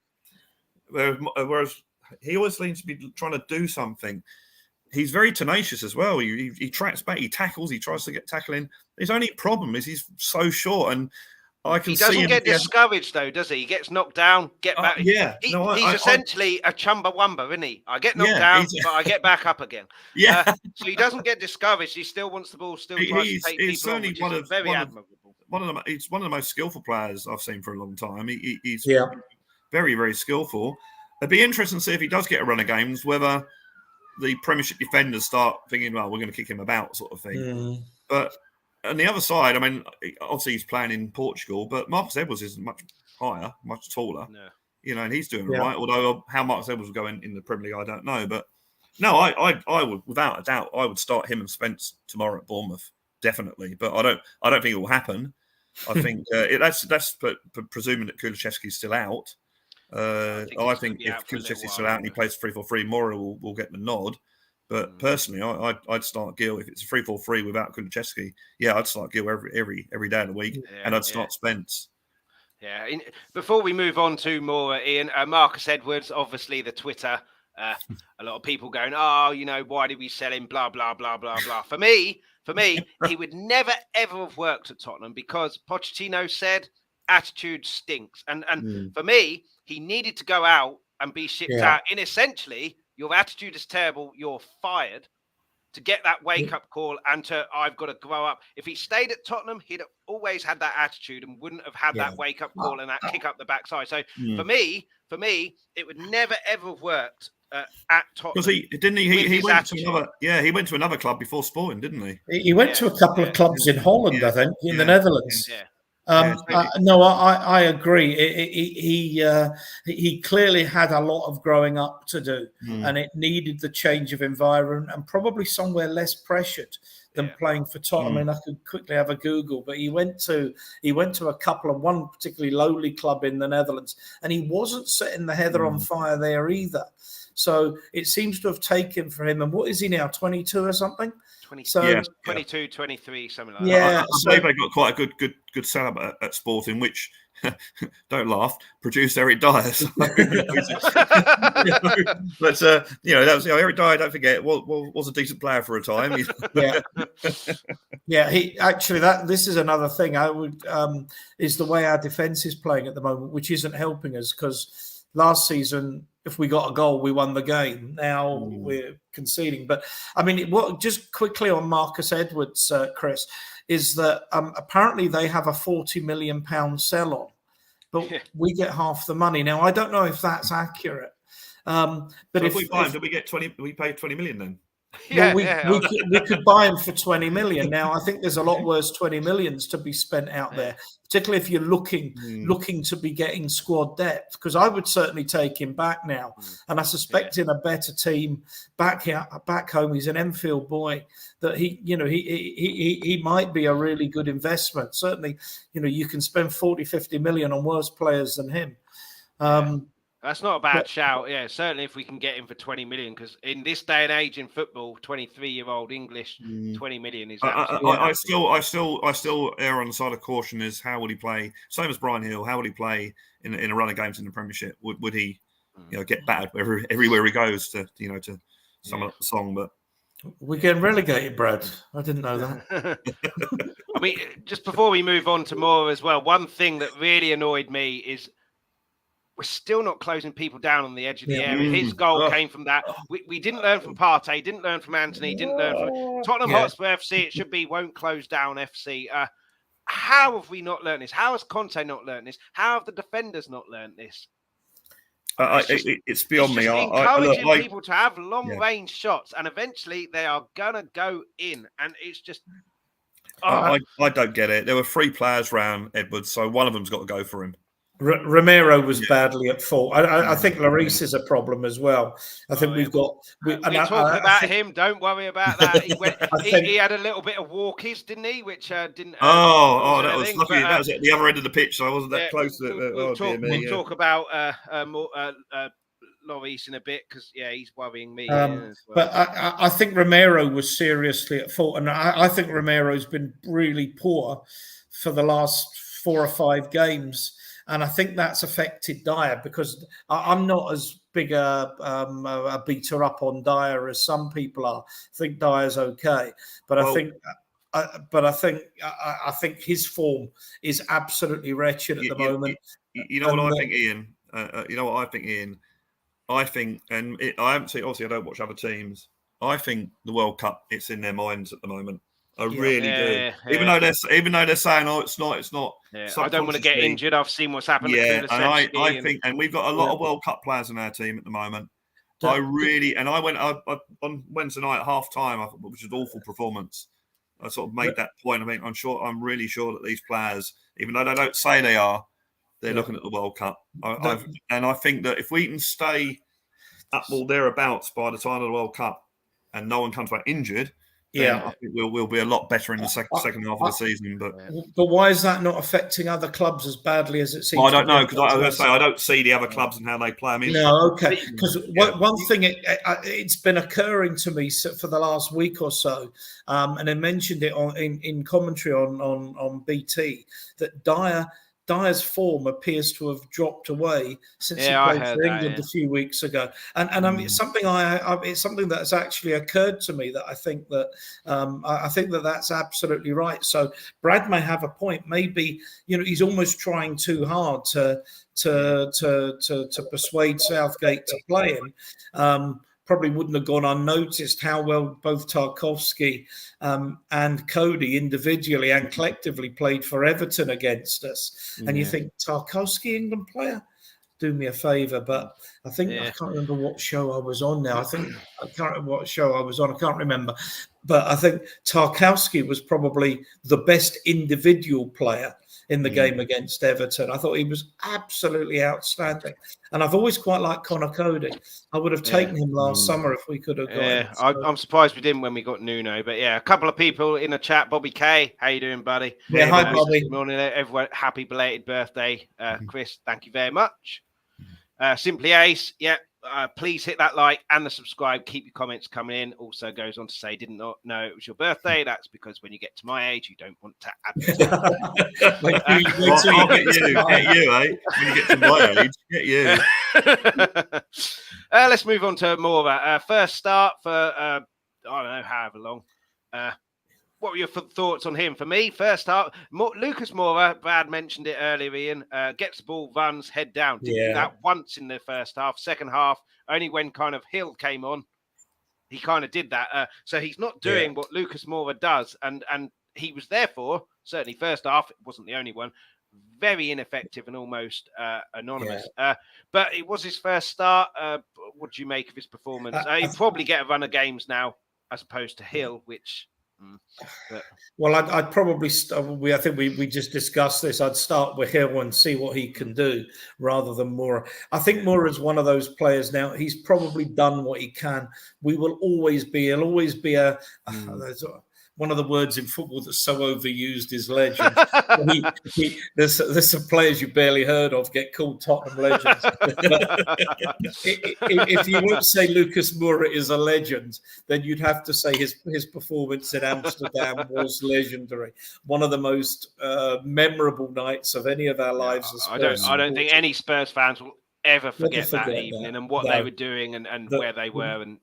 whereas he always seems to be trying to do something. He's very tenacious as well. He tracks back, he tackles, he tries to get tackling. His only problem is he's so short, and I can see he doesn't get discouraged though, does he? He gets knocked down, get back. He's essentially a Chumbawamba, isn't he? I get knocked down, but I get back up again. Yeah. So he doesn't get discouraged. He still wants the ball. Still tries to take people on, which is very admirable. He's one of the most skillful players I've seen for a long time. He's very, very skillful. It'd be interesting to see if he does get a run of games, whether the Premiership defenders start thinking, well, we're going to kick him about, sort of thing. But on the other side, I mean, obviously he's playing in Portugal, but Marcus Edwards isn't much higher, much taller. No. And he's doing all right. Although how Marcus Edwards will go in the Premier League, I don't know. But no, I would, without a doubt, I would start him and Spence tomorrow at Bournemouth, definitely. But I don't think it will happen. I think that's presuming that Kulusevski's still out. I think if Kulusevski's still out and he plays 3-4-3, Mora will get the nod. But personally, I'd start Gil if it's a 3-4-3 without Kulusevski. Yeah, I'd start Gil every day of the week, and I'd start Spence. Yeah. Before we move on to more, Ian, Marcus Edwards, obviously the Twitter, a lot of people going, why did we sell him? Blah blah blah blah blah. For me, he would never ever have worked at Tottenham because Pochettino said attitude stinks, and for me, he needed to go out and be shipped out. In essentially, your attitude is terrible. You're fired. To get that wake-up call and I've got to grow up. If he stayed at Tottenham, he'd have always had that attitude and wouldn't have had that wake-up call and that kick up the backside. So for me, it would never ever have worked at Tottenham. Because he went to another. Yeah, he went to another club before Sporting, didn't he? He went to a couple of clubs in Holland, I think, in the Netherlands. No, I agree. He clearly had a lot of growing up to do, and it needed the change of environment and probably somewhere less pressured than playing for Tottenham. And I could quickly have a Google, but he went to a couple of one particularly lowly club in the Netherlands, and he wasn't setting the heather on fire there either. So it seems to have taken for him. And what is he now? 22 or something? 22, 23, something like that. Yeah, I believe they got quite a good setup at Sporting, which don't laugh, produced Eric Dyer. So, but that was Eric Dyer. Don't forget, was a decent player for a time. He actually this is another thing I would is the way our defence is playing at the moment, which isn't helping us because last season, if we got a goal, we won the game. Now we're conceding. But, I mean, just quickly on Marcus Edwards, Chris, is that apparently they have a £40 million sell-on, but we get half the money. Now, I don't know if that's accurate. But so if we buy him, do we get 20? We pay 20 million then? We could buy him for 20 million. Now, I think there's a lot worse 20 millions to be spent out there, particularly if you're looking to be getting squad depth, because I would certainly take him back now. And I suspect in a better team back home, he's an Enfield boy, that he might be a really good investment. Certainly, you can spend 40, 50 million on worse players than him. That's not a bad shout. Yeah, certainly if we can get him for 20 million, because in this day and age in football, 23-year-old English, 20 million is. I still err on the side of caution. Is how would he play? Same as Brian Hill. How would he play in a run of games in the Premiership? Would he, get battered everywhere he goes to sum up the song? But we're getting relegated, Brad. I didn't know that. I mean, just before we move on to more as well, one thing that really annoyed me is we're still not closing people down on the edge of the area. His goal came from that. We didn't learn from Partey, didn't learn from Anthony, didn't learn from Tottenham Hotspur FC. It should be won't close down FC. How have we not learned this? How has Conte not learned this? How have the defenders not learned this? It's beyond me. Encouraging people to have long-range shots, and eventually they are going to go in. And it's just... I don't get it. There were 3 players around Edwards, so one of them's got to go for him. Romero was badly at fault. I think Lloris is a problem as well. I think we've got. We're talking about him. Don't worry about that. He had a little bit of walkies, didn't he? Which didn't. That was lucky. That was at the other end of the pitch, so I wasn't that close to it. We'll talk about Lloris in a bit because he's worrying me. But I think Romero was seriously at fault, and I think Romero's been really poor for the last 4 or 5 games. And I think that's affected Dyer because I'm not as big a beater up on Dyer as some people are. I think Dyer's okay, but I think his form is absolutely wretched at the moment. You know what I think, Ian? I think, and I haven't seen. Obviously, I don't watch other teams. I think the World Cup, it's in their minds at the moment. I really do. Even though they're saying, "Oh, it's not." Yeah. I don't want to get injured. I've seen what's happened. Yeah, and I think, and we've got a lot of World Cup players in our team at the moment. I went on Wednesday night at half time, which was an awful performance. I sort of made that point. I mean, I'm really sure that these players, even though they don't say they are, they're looking at the World Cup. And I think that if we can stay up or thereabouts by the time of the World Cup, and no one comes back injured. I think we'll be a lot better in the second half of the season. But why is that not affecting other clubs as badly as it seems? Well, I don't know, because I don't see the other clubs and how they play. I mean, no, okay. Because one thing it's been occurring to me for the last week or so, and I mentioned it in commentary on BT that Dyer's form appears to have dropped away since he played for England a few weeks ago, and I mean, it's something that has actually occurred to me that I think that that's absolutely right. So Brad may have a point. Maybe he's almost trying too hard to persuade Southgate to play him. Probably wouldn't have gone unnoticed how well both Tarkowski and Cody individually and collectively played for Everton against us. And you think, Tarkowski, England player? Do me a favour. But I think, I can't remember what show I was on now. I can't remember what show I was on. I can't remember. But I think Tarkowski was probably the best individual player in the game against Everton. I thought he was absolutely outstanding. And I've always quite liked Connor Cody. I would have taken him last summer if we could have got him. So. I'm surprised we didn't when we got Nuno. But a couple of people in the chat. Bobby K, how you doing, buddy? Yeah, hi, Bobby. Good morning, everyone. Happy belated birthday, Chris. Thank you very much. Simply Ace, please hit that like and the subscribe. Keep your comments coming in. Also goes on to say, did not know it was your birthday. That's because when you get to my age, you don't want to advertise. I'll get you, eh? When you get to my age, get you. Let's move on to Moura. First start for, I don't know, however long. What were your thoughts on him? For me, first start, Lucas Moura, Brad mentioned it earlier, Ian, gets the ball, runs, head down. Didn't do that once in the first half. Second half, only when kind of Hill came on, he kind of did that. So he's not doing what Lucas Moura does. And he was therefore, certainly first half, it wasn't the only one, very ineffective and almost anonymous. But it was his first start. What do you make of his performance? He'll probably get a run of games now as opposed to Hill, which... Well, I'd probably I think we just discussed this. I'd start with Hill and see what he can do rather than Moura. I think Moura is one of those players now. He's probably done what he can. He'll always be one of the words in football that's so overused is legend. There's some players you barely heard of get called Tottenham legends. If you won't say Lucas Moura is a legend, then you'd have to say his performance in Amsterdam was legendary. One of the most memorable nights of any of our lives. As Spurs I don't think any Spurs fans will ever forget that evening and what they were doing and where they were. And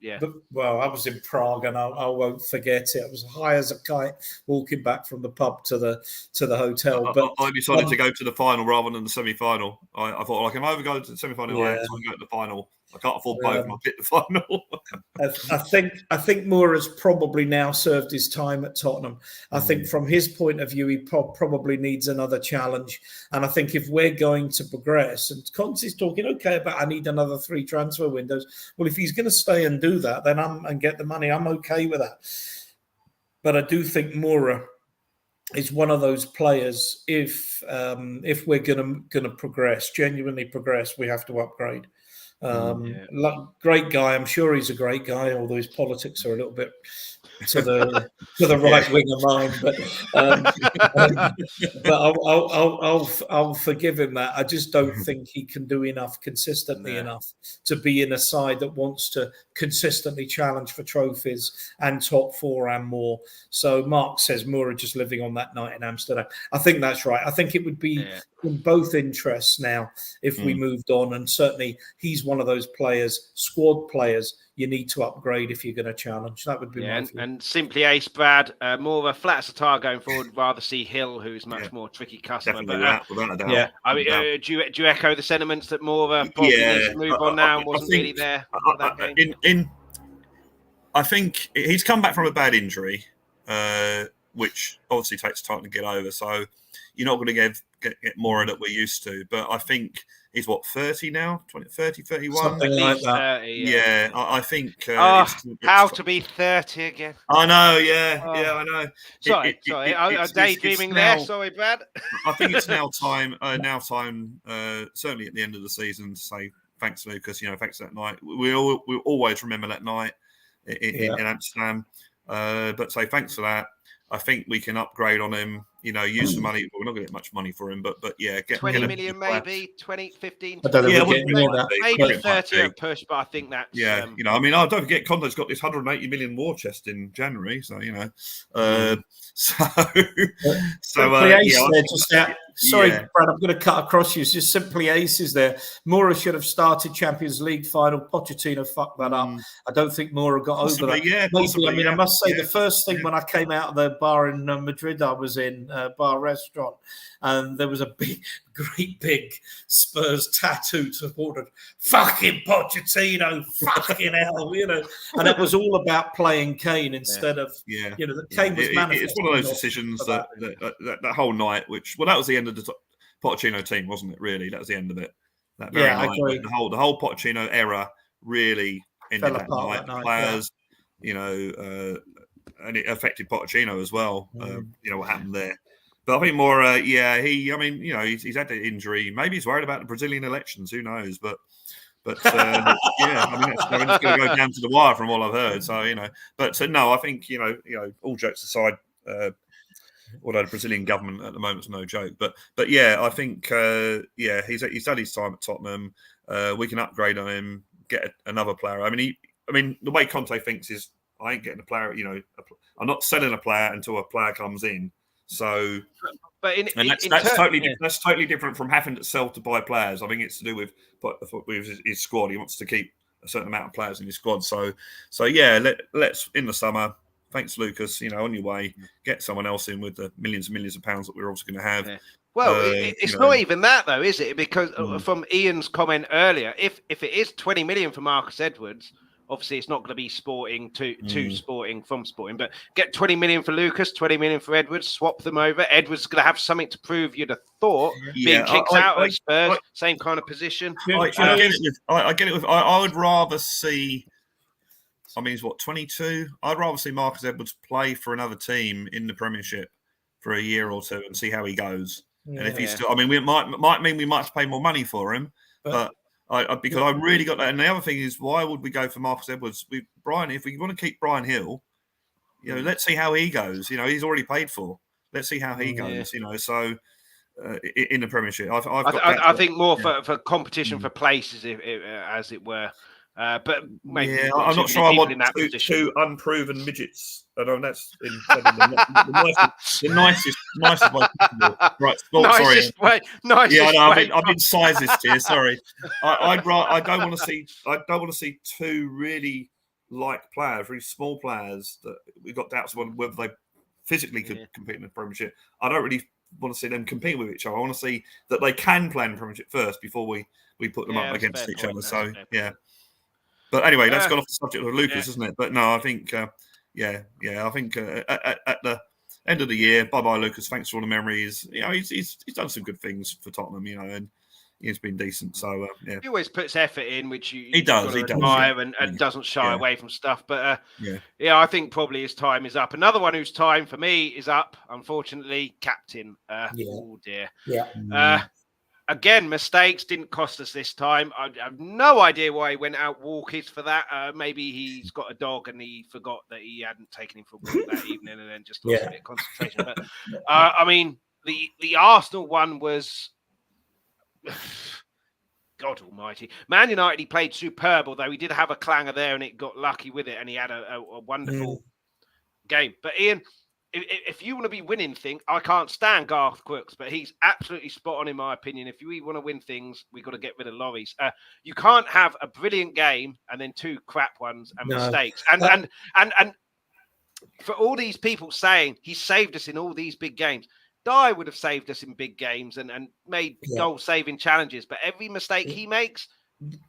well, I was in Prague and I won't forget it. I was high as a kite walking back from the pub to the hotel. But I decided to go to the final rather than the semi-final. I thought, I can either go to the semi-final or I can go to the final. I can't afford both. I'll pick the final. I think Moura's probably now served his time at Tottenham. I think from his point of view, he probably needs another challenge. And I think if we're going to progress, and Conte's talking about I need another 3 transfer windows. Well, if he's going to stay and do that, then and get the money, I'm okay with that. But I do think Moura is one of those players. If we're gonna progress, genuinely progress, we have to upgrade. Great guy. I'm sure he's a great guy, although his politics are a little bit to the right wing of mine. But I'll forgive him that. I just don't think he can do enough consistently enough to be in a side that wants to consistently challenge for trophies and top four and more. So Mark says Moura just living on that night in Amsterdam. I think that's right. I think it would be in both interests now if we moved on, and certainly he's one of those players, squad players, you need to upgrade if you're going to challenge. That would be my view. And simply ace, Brad, more of a flat as a tire going forward. Rather see Hill, who's much more tricky customer. Definitely, without a doubt. I mean, do you echo the sentiments that more of a probably needs to move on now and wasn't really there for that game? I think he's come back from a bad injury, which obviously takes time to get over. So you're not going to get more that we're used to. But I think he's 30 now, 30, 31? Something like that. 30, I think. How to be 30 again? I know, I know. Sorry, I'm daydreaming there. Sorry, Brad. I think it's now time, certainly at the end of the season, to say thanks, Lucas. Thanks for that night. We'll always remember that night in Amsterdam. But say thanks for that. I think we can upgrade on him, use some money. We're not going to get much money for him, but get 20 million, maybe 20, 15. I don't know if that. Maybe 30 at push, but I think that's don't forget Conte's got this 180 million war chest in January, so Sorry, Brad, I'm going to cut across you. It's just simply aces there. Moura should have started Champions League final. Pochettino fucked that up. I don't think Moura got over that. I must say the first thing when I came out of the bar in Madrid, I was in a bar restaurant, and there was a great big Spurs tattoo supported. Fucking Pochettino, fucking hell, And it was all about playing Kane instead of, Kane was manifesting. It's one of those decisions that whole night, that was the end of the Pochettino team, wasn't it? Really, that was the end of it. That very night. I agree. The whole Pochettino era really ended that night. The players, and it affected Pochettino as well. What happened there. But I think more, he's had the injury. Maybe he's worried about the Brazilian elections. Who knows? But it's going to go down to the wire from all I've heard. So no, I think all jokes aside. Although the Brazilian government at the moment is no joke, but I think he's had his time at Tottenham. We can upgrade on him, get another player. I mean, the way Conte thinks is, I ain't getting a player. I'm not selling a player until a player comes in. So, that's totally different from having to sell to buy players. I think it's to do with his squad. He wants to keep a certain amount of players in his squad. So let's in the summer. Thanks, Lucas. On your way, get someone else in with the millions and millions of pounds that we're also going to have. Yeah. Well, it's not even that though, is it? Because from Ian's comment earlier, if it is 20 million for Marcus Edwards, obviously it's not going to be Sporting to Sporting from Sporting, but get 20 million for Lucas, 20 million for Edwards, swap them over. Edwards is going to have something to prove. You'd have thought being kicked out at Spurs, same kind of position. I get it. I would rather see. I mean, he's 22? I'd rather see Marcus Edwards play for another team in the Premiership for a year or two and see how he goes. Yeah. And if he's still, we might mean we might have to pay more money for him, but because I really got that. And the other thing is, why would we go for Marcus Edwards? If we want to keep Brian Hill, let's see how he goes. He's already paid for. Let's see how he goes. So in the Premiership, I think more for competition for places, as it were. But maybe I'm not sure I want two unproven midgets. I know that's the nicest way possible. Right, nicest way. I've been sizist here. Sorry, I don't want to see two really players, really small players that we've got doubts on whether they physically could compete in the Premiership. I don't really want to see them compete with each other. I want to see that they can play in the Premiership first before we put them up against each other. So But anyway, that's gone off the subject of Lucas, isn't it? But no, I think, I think at the end of the year, bye-bye, Lucas. Thanks for all the memories. He's done some good things for Tottenham, and he's been decent. So yeah, he always puts effort in, which he does. Admire and doesn't shy away from stuff. But I think probably his time is up. Another one whose time for me is up, unfortunately, captain. Oh dear. Yeah. Again, mistakes didn't cost us this time. I have no idea why he went out walkies for that. Maybe he's got a dog and he forgot that he hadn't taken him for a walk that evening and then just lost a bit of concentration. But I mean, the Arsenal one was God almighty. Man United, he played superb, although he did have a clanger there and it got lucky with it and he had a wonderful game. But Ian, if you want to be winning things, I can't stand Garth Crooks, but he's absolutely spot on in my opinion. If you want to win things, we've got to get rid of Lloris. You can't have a brilliant game and then 2 crap ones and mistakes. And for all these people saying he saved us in all these big games, Dye would have saved us in big games and made goal-saving challenges. But every mistake he makes,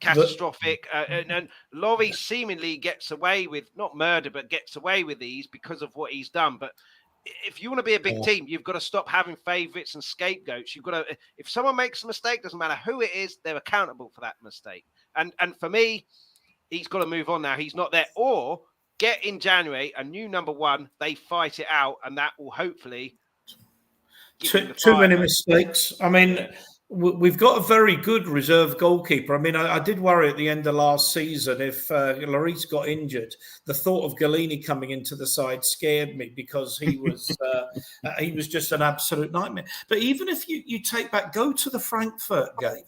catastrophic. And Lloris seemingly gets away with, not murder, but gets away with these because of what he's done. But if you want to be a big team, you've got to stop having favourites and scapegoats. You've got to, if someone makes a mistake, doesn't matter who it is, they're accountable for that mistake. And for me, he's got to move on now. He's not there. Or get in January a new number one. They fight it out, and that will hopefully too many mistakes. I mean, we've got a very good reserve goalkeeper. I mean, I did worry at the end of last season if Lloris got injured. The thought of Galini coming into the side scared me because he was just an absolute nightmare. But even if you take back, go to the Frankfurt game.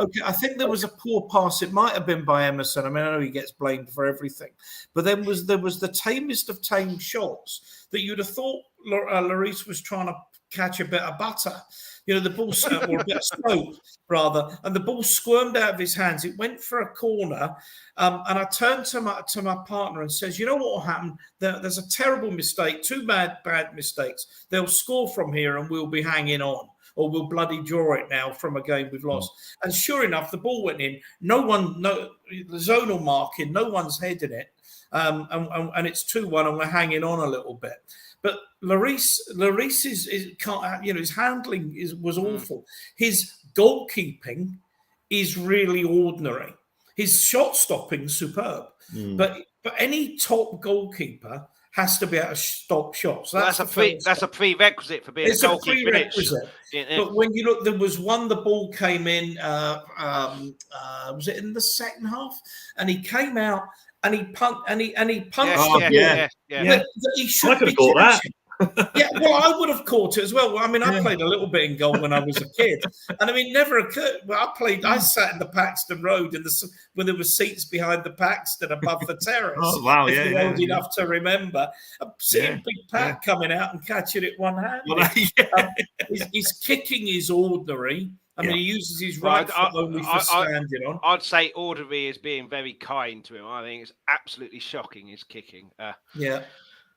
Okay, I think there was a poor pass. It might have been by Emerson. I mean, I know he gets blamed for everything, but there was the tamest of tame shots that you'd have thought Lloris was trying to catch a bit of butter. You know, the ball, or a bit of soap, rather, and the ball squirmed out of his hands. It went for a corner, and I turned to my partner and says, you know what will happen? There's a terrible mistake, 2 bad mistakes. They'll score from here and we'll be hanging on, or we'll bloody draw it now from a game we've lost. And sure enough, the ball went in. The zonal marking, no one's heading it, and it's 2-1 and we're hanging on a little bit. But Lloris his handling was awful. His goalkeeping is really ordinary. His shot stopping superb. But any top goalkeeper has to be able to stop shots. That's a prerequisite for being a goalkeeper. But when you look, there was one. The ball came in. Was it in the second half? And he came out. And he punched the ball. He should I could have caught that. Yeah, well, I would have caught it as well. I mean, I played a little bit in goal when I was a kid, and I mean, never occurred. Well, I sat in the Paxton Road when there were seats behind the Paxton above the terrace. Oh wow! If you're old enough to remember, I'm seeing Big Pat coming out and catching it one-handed. His kicking is ordinary. I mean, he uses his right foot only for standing on. I'd say ordinary is being very kind to him. I think it's absolutely shocking, his kicking.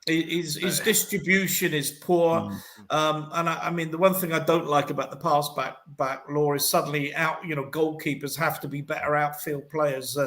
His distribution is poor. And I mean, the one thing I don't like about the pass back law is suddenly goalkeepers have to be better outfield players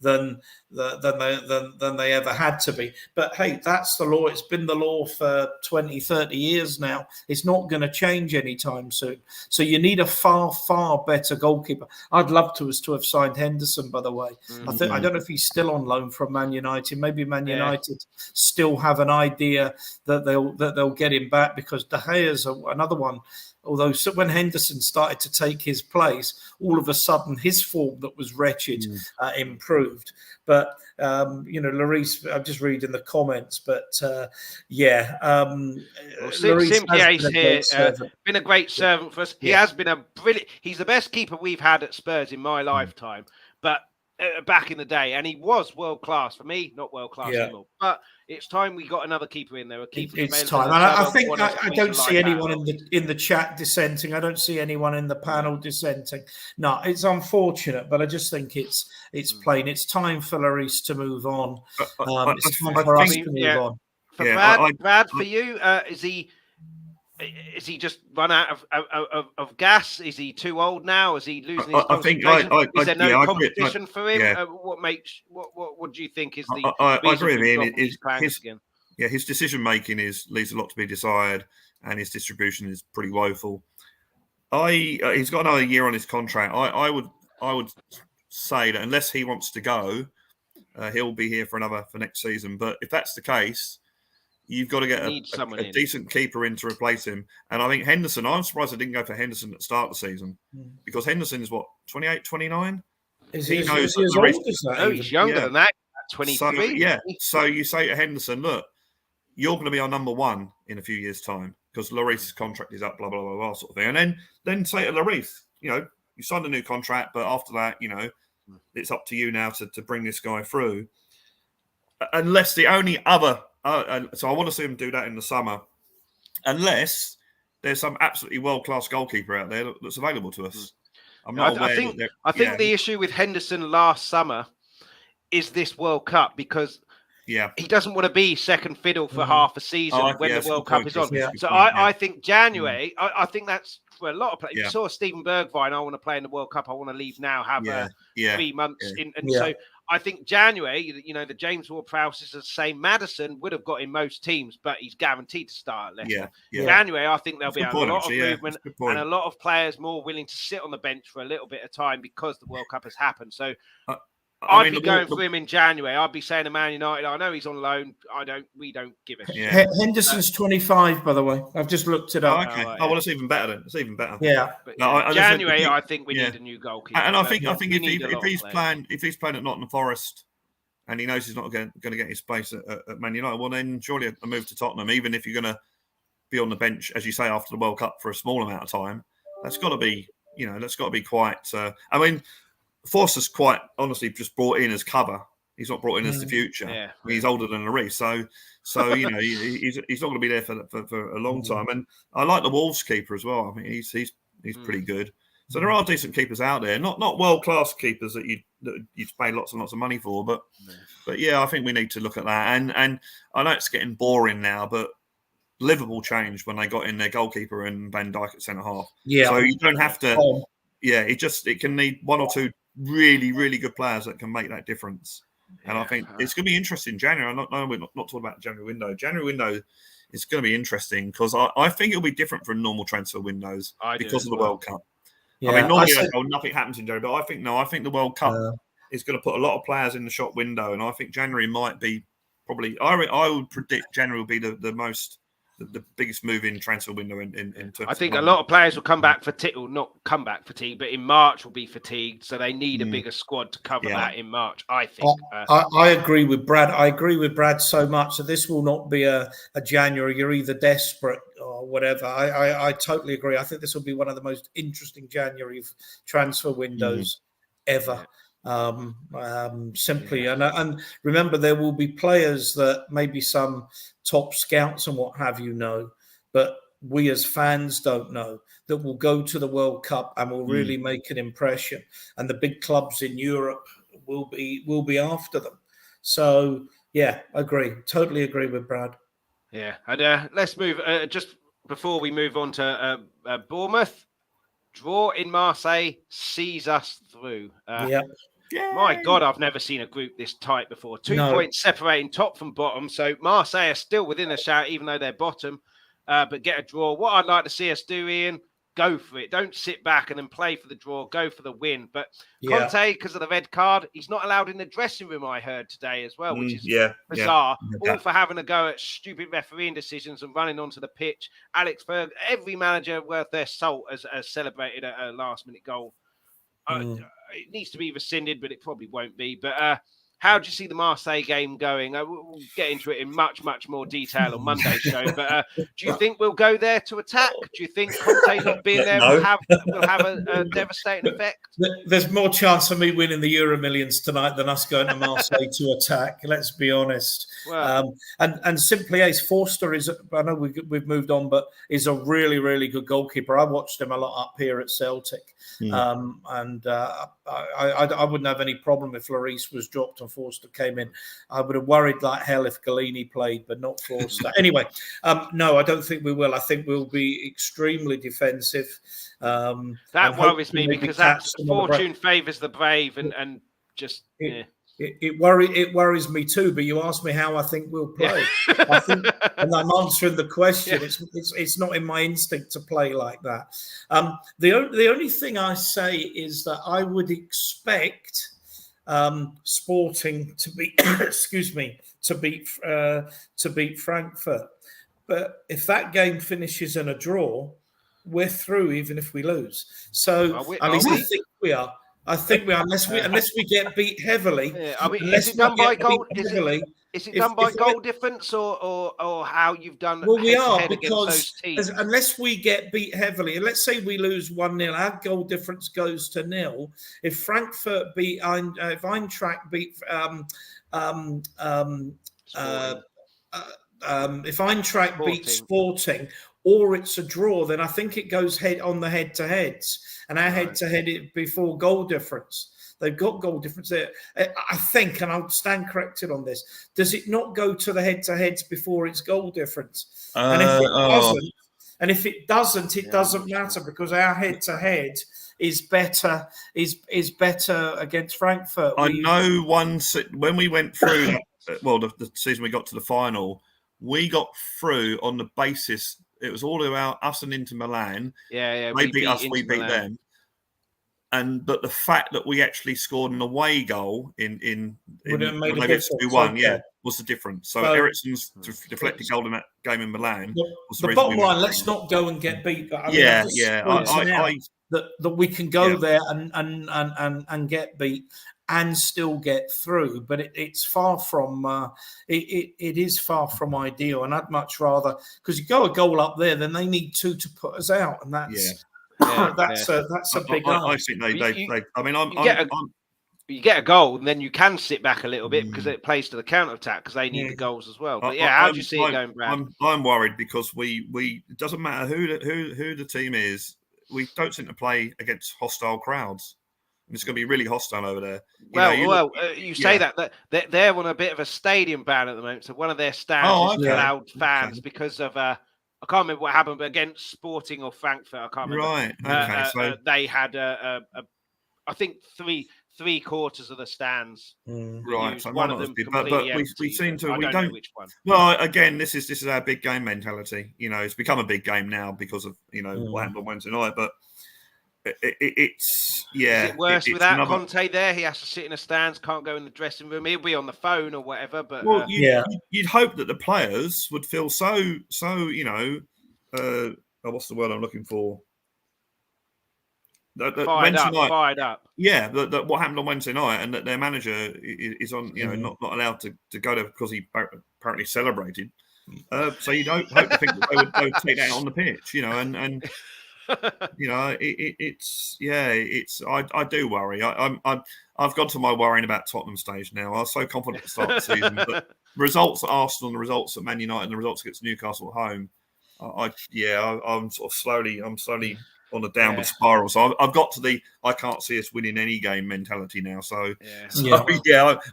than they ever had to be. But hey, that's the law. It's been the law for 20, 30 years now. It's not going to change anytime soon. So you need a far, far better goalkeeper. I'd love to have signed Henderson, by the way. I don't know if he's still on loan from Man United. Maybe Man United still have an idea that they'll get him back, because De Gea's another one. Although when Henderson started to take his place, all of a sudden his form that was wretched improved. But Lloris, I'm just reading the comments. But Simpia's here been a great servant for us. He has been a brilliant. He's the best keeper we've had at Spurs in my lifetime. But back in the day, and he was world class. For me, not world class anymore. But it's time we got another keeper in there. It's time, and I think I don't see anyone in the chat dissenting. I don't see anyone in the panel dissenting. No, it's unfortunate, but I just think it's plain. It's time for Lloris to move on. It's time for us to move on. For Brad, for you, is he just run out of gas? Is he too old now? Is he losing his concentration? Is there no competition for him? What do you think is the I agree with Ian. His decision making leaves a lot to be desired, and his distribution is pretty woeful. He's got another year on his contract. I would say that unless he wants to go, he'll be here for next season. But if that's the case, you've got to get a decent keeper in to replace him. And I think Henderson, I'm surprised I didn't go for Henderson at the start of the season because Henderson is 28, 29? Is he as old as that? No, he's younger than that. 23. So you say to Henderson, look, you're going to be our number one in a few years' time because Lloris' contract is up, blah, blah, blah, blah, sort of thing. And then say to Lloris, you signed a new contract, but after that, it's up to you now to bring this guy through. Unless the only other, so I want to see him do that in the summer, unless there's some absolutely world-class goalkeeper out there that's available to us. I'm not aware. I think the issue with Henderson last summer is this World Cup because he doesn't want to be second fiddle for half a season when the World Cup is on. So I think January, I think that's for a lot of players. You saw Steven Bergwijn, I want to play in the World Cup, I want to leave now, have 3 months in. And so I think January, the James Ward-Prowse is the same. Maddison would have got in most teams, but he's guaranteed to start at Leicester. January, I think there'll be a lot of movement and a lot of players more willing to sit on the bench for a little bit of time because the World Cup has happened. So I'd be going for him in January. I'd be saying to Man United, I know he's on loan. We don't give a shit. Henderson's 25, by the way. I've just looked it up. Okay. Well, it's even better then. It's even better. Yeah. January, I think we need a new goalkeeper. And I think if he's playing at Nottingham Forest and he knows he's not going to get his space at Man United, well then surely a move to Tottenham, even if you're going to be on the bench, as you say, after the World Cup for a small amount of time, that's got to be quite. Forster's quite honestly just brought in as cover. He's not brought in as the future. Yeah. He's older than Lloris, so he's not going to be there for a long time. And I like the Wolves keeper as well. I mean, he's pretty good. So there are decent keepers out there, not world class keepers that you'd pay lots and lots of money for, but I think we need to look at that. And I know it's getting boring now, but Liverpool changed when they got in their goalkeeper and Van Dijk at centre half. Yeah. So you don't have to. It can need one or two really, really good players that can make that difference. And I think it's going to be interesting in January. We're not talking about the January window. January window is going to be interesting because I think it'll be different from normal transfer windows because of the World Cup. Yeah, I mean, normally nothing happens in January, but I think the World Cup is going to put a lot of players in the shop window, and I think January might be probably. I would predict January will be the biggest move in transfer window in terms. I think a lot of players will come back fatigue, or not come back fatigued, but in March will be fatigued, so they need a bigger squad to cover that in March. I think. I agree with Brad. I agree with Brad so much that this will not be a January. You're either desperate or whatever. I totally agree. I think this will be one of the most interesting January transfer windows ever. Simply and remember, there will be players that maybe some top scouts and what have you know, but we as fans don't know, that will go to the World Cup and will really make an impression, and the big clubs in Europe will be after them. So totally agree with Brad. And let's move just before we move on to Bournemouth. Draw in Marseille sees us through. My God, I've never seen a group this tight before. 2 points separating top from bottom. So Marseille are still within a shout, even though they're bottom, but get a draw. What I'd like to see us do, Ian, go for it. Don't sit back and then play for the draw. Go for the win. But Conte, because of the red card, he's not allowed in the dressing room, I heard today as well, which is bizarre. All for having a go at stupid refereeing decisions and running onto the pitch. Alex Ferg, every manager worth their salt has celebrated a last-minute goal. It needs to be rescinded, but it probably won't be. But how do you see the Marseille game going? We'll get into it in much, much more detail on Monday's show. But do you think we'll go there to attack? Do you think Conte not being there will have a devastating effect? There's more chance of me winning the Euro Millions tonight than us going to Marseille to attack. Let's be honest. Well, and simply Ace Forster is, I know we've moved on, but is a really, really good goalkeeper. I watched him a lot up here at Celtic. I wouldn't have any problem if Lloris was dropped and Forster came in. I would have worried like hell if Galini played, but not Forster. Anyway, no, I don't think we will. I think we'll be extremely defensive. That worries me because that fortune favours the brave and just. It worries me too. But you asked me how I think we'll play. Yeah. I think, and I'm answering the question. Yeah. It's not in my instinct to play like that. The only thing I say is that I would expect Sporting to beat to beat Frankfurt. But if that game finishes in a draw, we're through even if we lose. So at least I think we are. I think we are, unless we get beat heavily. Yeah, I mean, is it done by goal? Is it done by goal difference or how you've done? Well, we are, because unless we get beat heavily, and let's say we lose 1-0, our goal difference goes to 0. If Frankfurt beat, if Eintracht beat, if Eintracht beats Sporting, or it's a draw, then I think it goes on the head-to-heads. And our head-to-head before goal difference. They've got goal difference there. I think, and I'll stand corrected on this, does it not go to the head-to-heads before it's goal difference? And if it doesn't, it doesn't matter, because our head-to-head is better against Frankfurt. I know when we went through the season we got to the final, we got through on the basis it was all about us and Inter Milan. Yeah. They beat us, we beat them. But the fact that we actually scored an away goal in was the difference. So Eriksen's deflected goal in that game in Milan. The bottom line, let's not go and get beat. But that we can go there and get beat and still get through, but it's far from it is far from ideal. And I'd much rather, because you go a goal up there, then they need 2 to put us out, and that's a big. I think they. I mean, you get a goal, and then you can sit back a little bit because it plays to the counter attack because they need the goals as well. But how do you see it going, Brad? I'm worried because we it doesn't matter who the team is, we don't seem to play against hostile crowds. It's going to be really hostile over there. You say that they're on a bit of a stadium ban at the moment. So one of their stands is allowed fans because of I can't remember what happened, but against Sporting or Frankfurt, I can't remember. Right. So they had I think three quarters of the stands. Right. So one of them but we seem to. I don't know which one. Well, again, this is our big game mentality. It's become a big game now because of what happened on Wednesday night, but. Is it worse without Conte there? He has to sit in the stands, can't go in the dressing room. He'll be on the phone or whatever. But you'd hope that the players would feel so. What's the word I'm looking for? Fired up. Yeah, that what happened on Wednesday night, and that their manager is on. Not allowed to go there because he apparently celebrated. So you don't hope to think that they would take that on the pitch, and. I do worry. I've got to my worrying about Tottenham stage now. I was so confident at the start of the season, but results at Arsenal and the results at Man United and the results against Newcastle at home, I'm slowly on a downward spiral. So I've got to I can't see us winning any game mentality now. So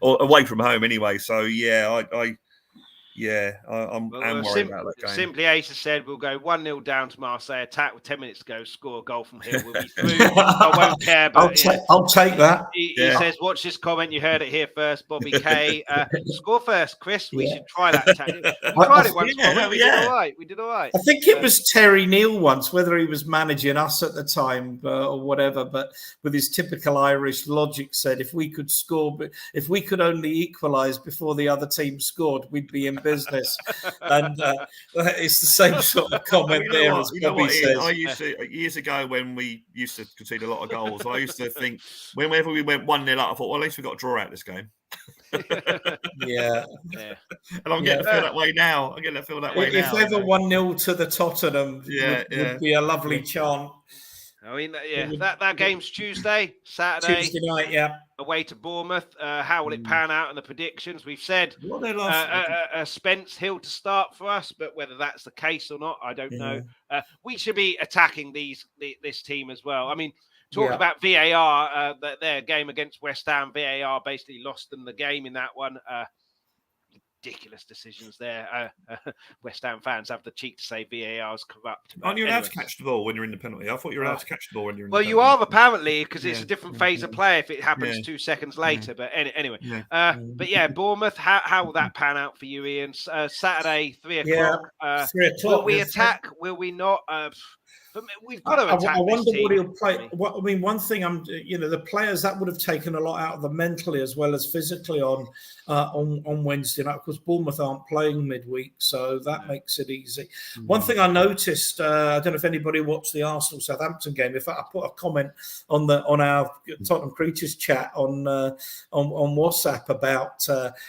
or away from home anyway. So I'm worried about that game. Simply Ace has said we'll go 1-0 down to Marseille, attack with 10 minutes to go, score a goal from here. We'll be through. I won't care. But I'll take that. He says, watch this comment. You heard it here first, Bobby K. Score first, Chris. We should try that tactic. We tried it once. We did all right. I think it was Terry Neal once, whether he was managing us at the time or whatever, but with his typical Irish logic said, if we could score, but if we could only equalise before the other team scored, we'd be in business. And it's the same sort of comment there as Bobby says. I used to, years ago when we used to concede a lot of goals, I used to think whenever we went 1-0 up, I thought, well, at least we got a draw out this game. Yeah. And I'm getting to feel that way now. If ever 1-0 to the Tottenham would be a lovely chant. I mean, that game's Saturday night, away to Bournemouth. How will it pan out in the predictions? We've said Spence Hill to start for us, but whether that's the case or not, I don't know. We should be attacking this team as well. I mean, talk about VAR, their game against West Ham. VAR basically lost them the game in that one. ridiculous decisions there. West Ham fans have the cheek to say VAR is corrupt. Aren't you allowed to catch the ball when you're in the penalty? I thought you were allowed to catch the ball when you're in the penalty. Well, you are apparently, because it's a different phase of play if it happens 2 seconds later. But anyway, but yeah, Bournemouth, how will that pan out for you, Ian? Saturday, 3 o'clock. 3 o'clock. Will we attack? Will we not? But we've got to attack. I wonder what he'll play. I mean, one thing the players that would have taken a lot out of them mentally as well as physically on Wednesday night. Of course, Bournemouth aren't playing midweek, so that makes it easy. One thing I noticed, I don't know if anybody watched the Arsenal Southampton game. In fact, I put a comment on our Tottenham Creatures chat on WhatsApp about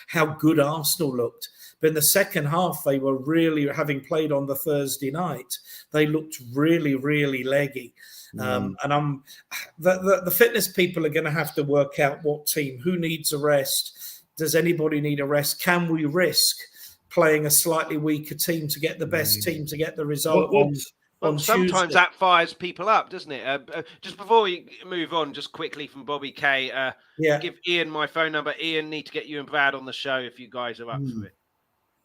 how good Arsenal looked. But in the second half, they were really, having played on the Thursday night, they looked really, really leggy. And the fitness people are going to have to work out what team, who needs a rest. Does anybody need a rest? Can we risk playing a slightly weaker team to get the best team to get the result on sometimes Tuesday? That fires people up, doesn't it? Just before we move on, just quickly from Bobby K, give Ian my phone number. Ian, need to get you and Brad on the show if you guys are up for it.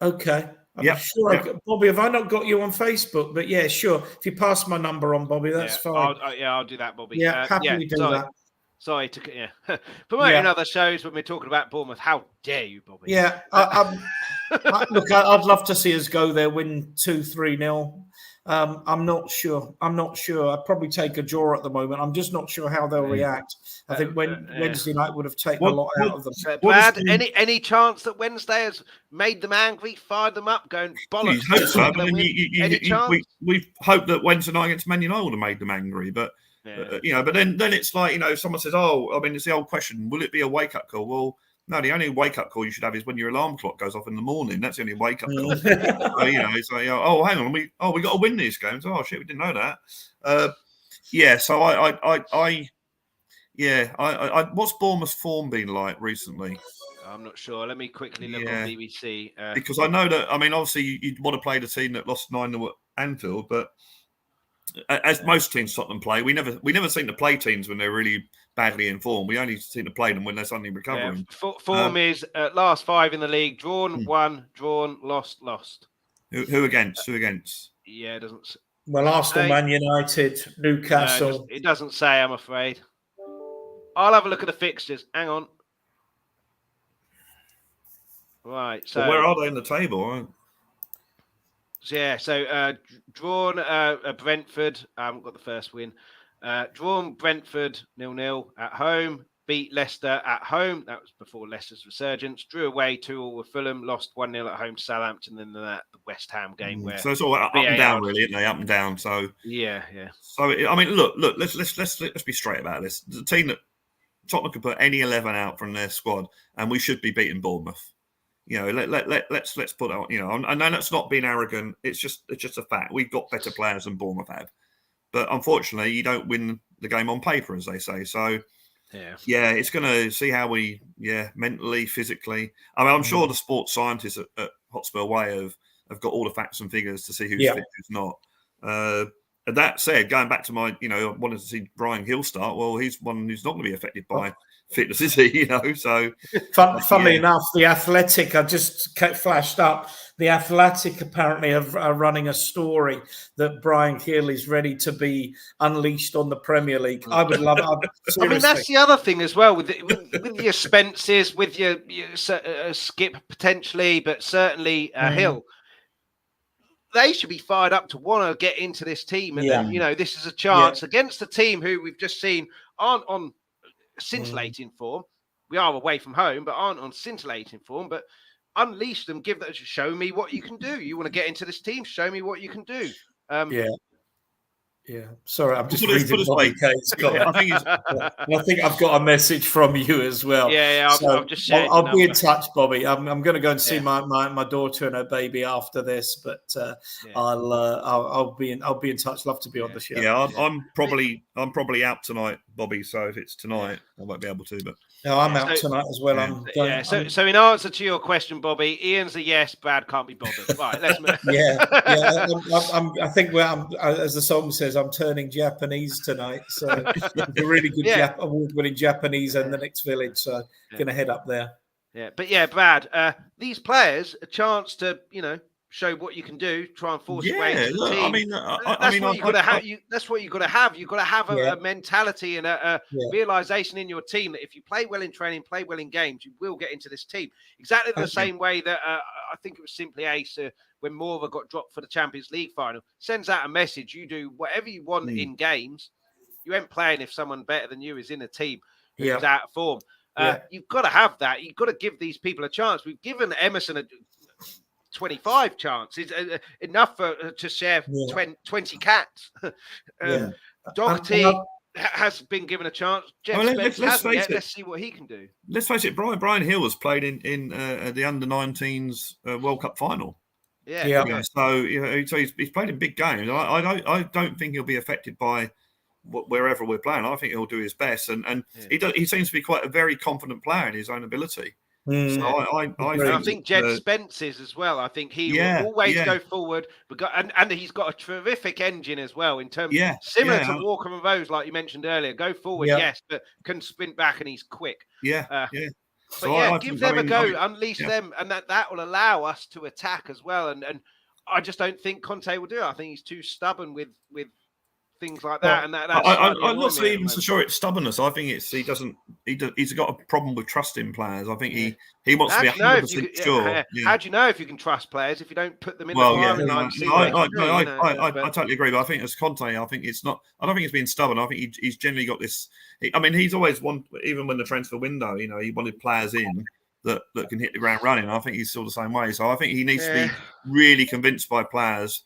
Okay. I'm sure Bobby, have I not got you on Facebook? But yeah, sure. If you pass my number on, Bobby, that's fine. I'll do that, Bobby. Yeah, happily do that. Sorry to promoting other shows when we're talking about Bournemouth. How dare you, Bobby? Yeah, look, I'd love to see us go there, win 2-3-0. I'm not sure. I'd probably take a draw at the moment. I'm just not sure how they'll react. I think Wednesday night would have taken a lot out of them. Brad, any chance that Wednesday has made them angry, fired them up, going bollocks? Any chance? We hope that Wednesday night against Man United would have made them angry, but but then it's like, someone says, it's the old question: will it be a wake up call? Well, no, the only wake up call you should have is when your alarm clock goes off in the morning. That's the only wake up call. It's like, hang on, we got to win these games. Oh shit, we didn't know that. So what's Bournemouth's form been like recently? I'm not sure. Let me quickly look on BBC. Because I know that, obviously you'd want to play the team that lost 9-0 at Anfield, but as most teams Tottenham play, we never seem to play teams when they're really badly in form. We only seem to play them when they're suddenly recovering. Form is last 5 in the league: drawn, won, drawn, lost. Who against? Yeah, it doesn't. Well, Arsenal, Man United, Newcastle. It doesn't say, I'm afraid. I'll have a look at the fixtures. Hang on. Right. So where are they in the table? Drawn Brentford. I haven't got the first win. Drawn Brentford 0-0 at home. Beat Leicester at home. That was before Leicester's resurgence. Drew away 2-2 with Fulham. Lost 1-0 at home to Southampton. And then the West Ham game where so it's all up and down, really, isn't they? Up and down. So yeah. So look. Let's be straight about this. The team that Tottenham could put any 11 out from their squad, and we should be beating Bournemouth. Let's put out. I know that's not being arrogant. It's just a fact. We've got better players than Bournemouth have, but unfortunately, you don't win the game on paper, as they say. So, it's going to see how we, mentally, physically. I'm sure the sports scientists at Hotspur Way have got all the facts and figures to see who's fit, who's not. That said, going back to my, I wanted to see Brian Hill start. Well, he's one who's not going to be affected by fitness, is he? So funnily enough, the Athletic, I just flashed up. The Athletic apparently are running a story that Brian Hill is ready to be unleashed on the Premier League. I would love it. That's the other thing as well with your Spences, with your Skip potentially, but certainly Hill. They should be fired up to want to get into this team. And then, this is a chance against a team who we've just seen aren't on scintillating form. We are away from home, but aren't on scintillating form. But unleash them, show me what you can do. You want to get into this team, show me what you can do. Sorry, I'm just reading Bobby K's comment. I think I've got a message from you as well. I've just shared. I'll be in touch, Bobby. I'm going to go and see my daughter and her baby after this, but I'll be in touch. Love to be on the show. I'm probably out tonight, Bobby. So if it's tonight, I won't be able to. But no, I'm out tonight as well. So in answer to your question, Bobby, Ian's a yes. Brad can't be bothered. Right, let's move. I think as the song says, I'm turning Japanese tonight. So a really good award-winning Japanese and the next village. So going to head up there. Yeah, but yeah, Brad, these players a chance to, show what you can do, try and force your way into the look, team. I mean, That's what you got to have. That's what you got to have. You've got to have Yeah. a mentality and a Yeah. realization in your team that if you play well in training, play well in games, you will get into this team. Exactly the same way that I think it was simply Ace when Morva got dropped for the Champions League final. Sends out a message: you do whatever you want in games. You ain't playing if someone better than you is in a team who's out of form. You've got to have that. You've got to give these people a chance. We've given Emerson a 25 chances, enough to share 20 cats. Doherty has been given a chance. Jeff Spence hasn't yet. Let's see what he can do. Let's face it, Brian Hill has played in the under-19s World Cup final. So he's played in big games. I don't think he'll be affected by wherever we're playing. I think he'll do his best, and he seems to be quite a very confident player in his own ability. So I think Jed Spence is as well. I think he will always go forward, and he's got a terrific engine as well in terms similar to Walker and Rose, like you mentioned earlier. Go forward, yes, but can sprint back and he's quick. But give them a go, unleash them, and that will allow us to attack as well. And I just don't think Conte will do it. I think he's too stubborn with things like that. And I'm not even so sure it's stubbornness. I think he's got a problem with trusting players. I think he wants to be 100% sure. How do you know if you can trust players if you don't put them in the firing line? I totally agree. But I think as Conte, I think it's not. I don't think it's being stubborn. I think he's generally got this. He's always even when the transfer window, he wanted players in that can hit the ground running. I think he's still the same way. So I think he needs to be really convinced by players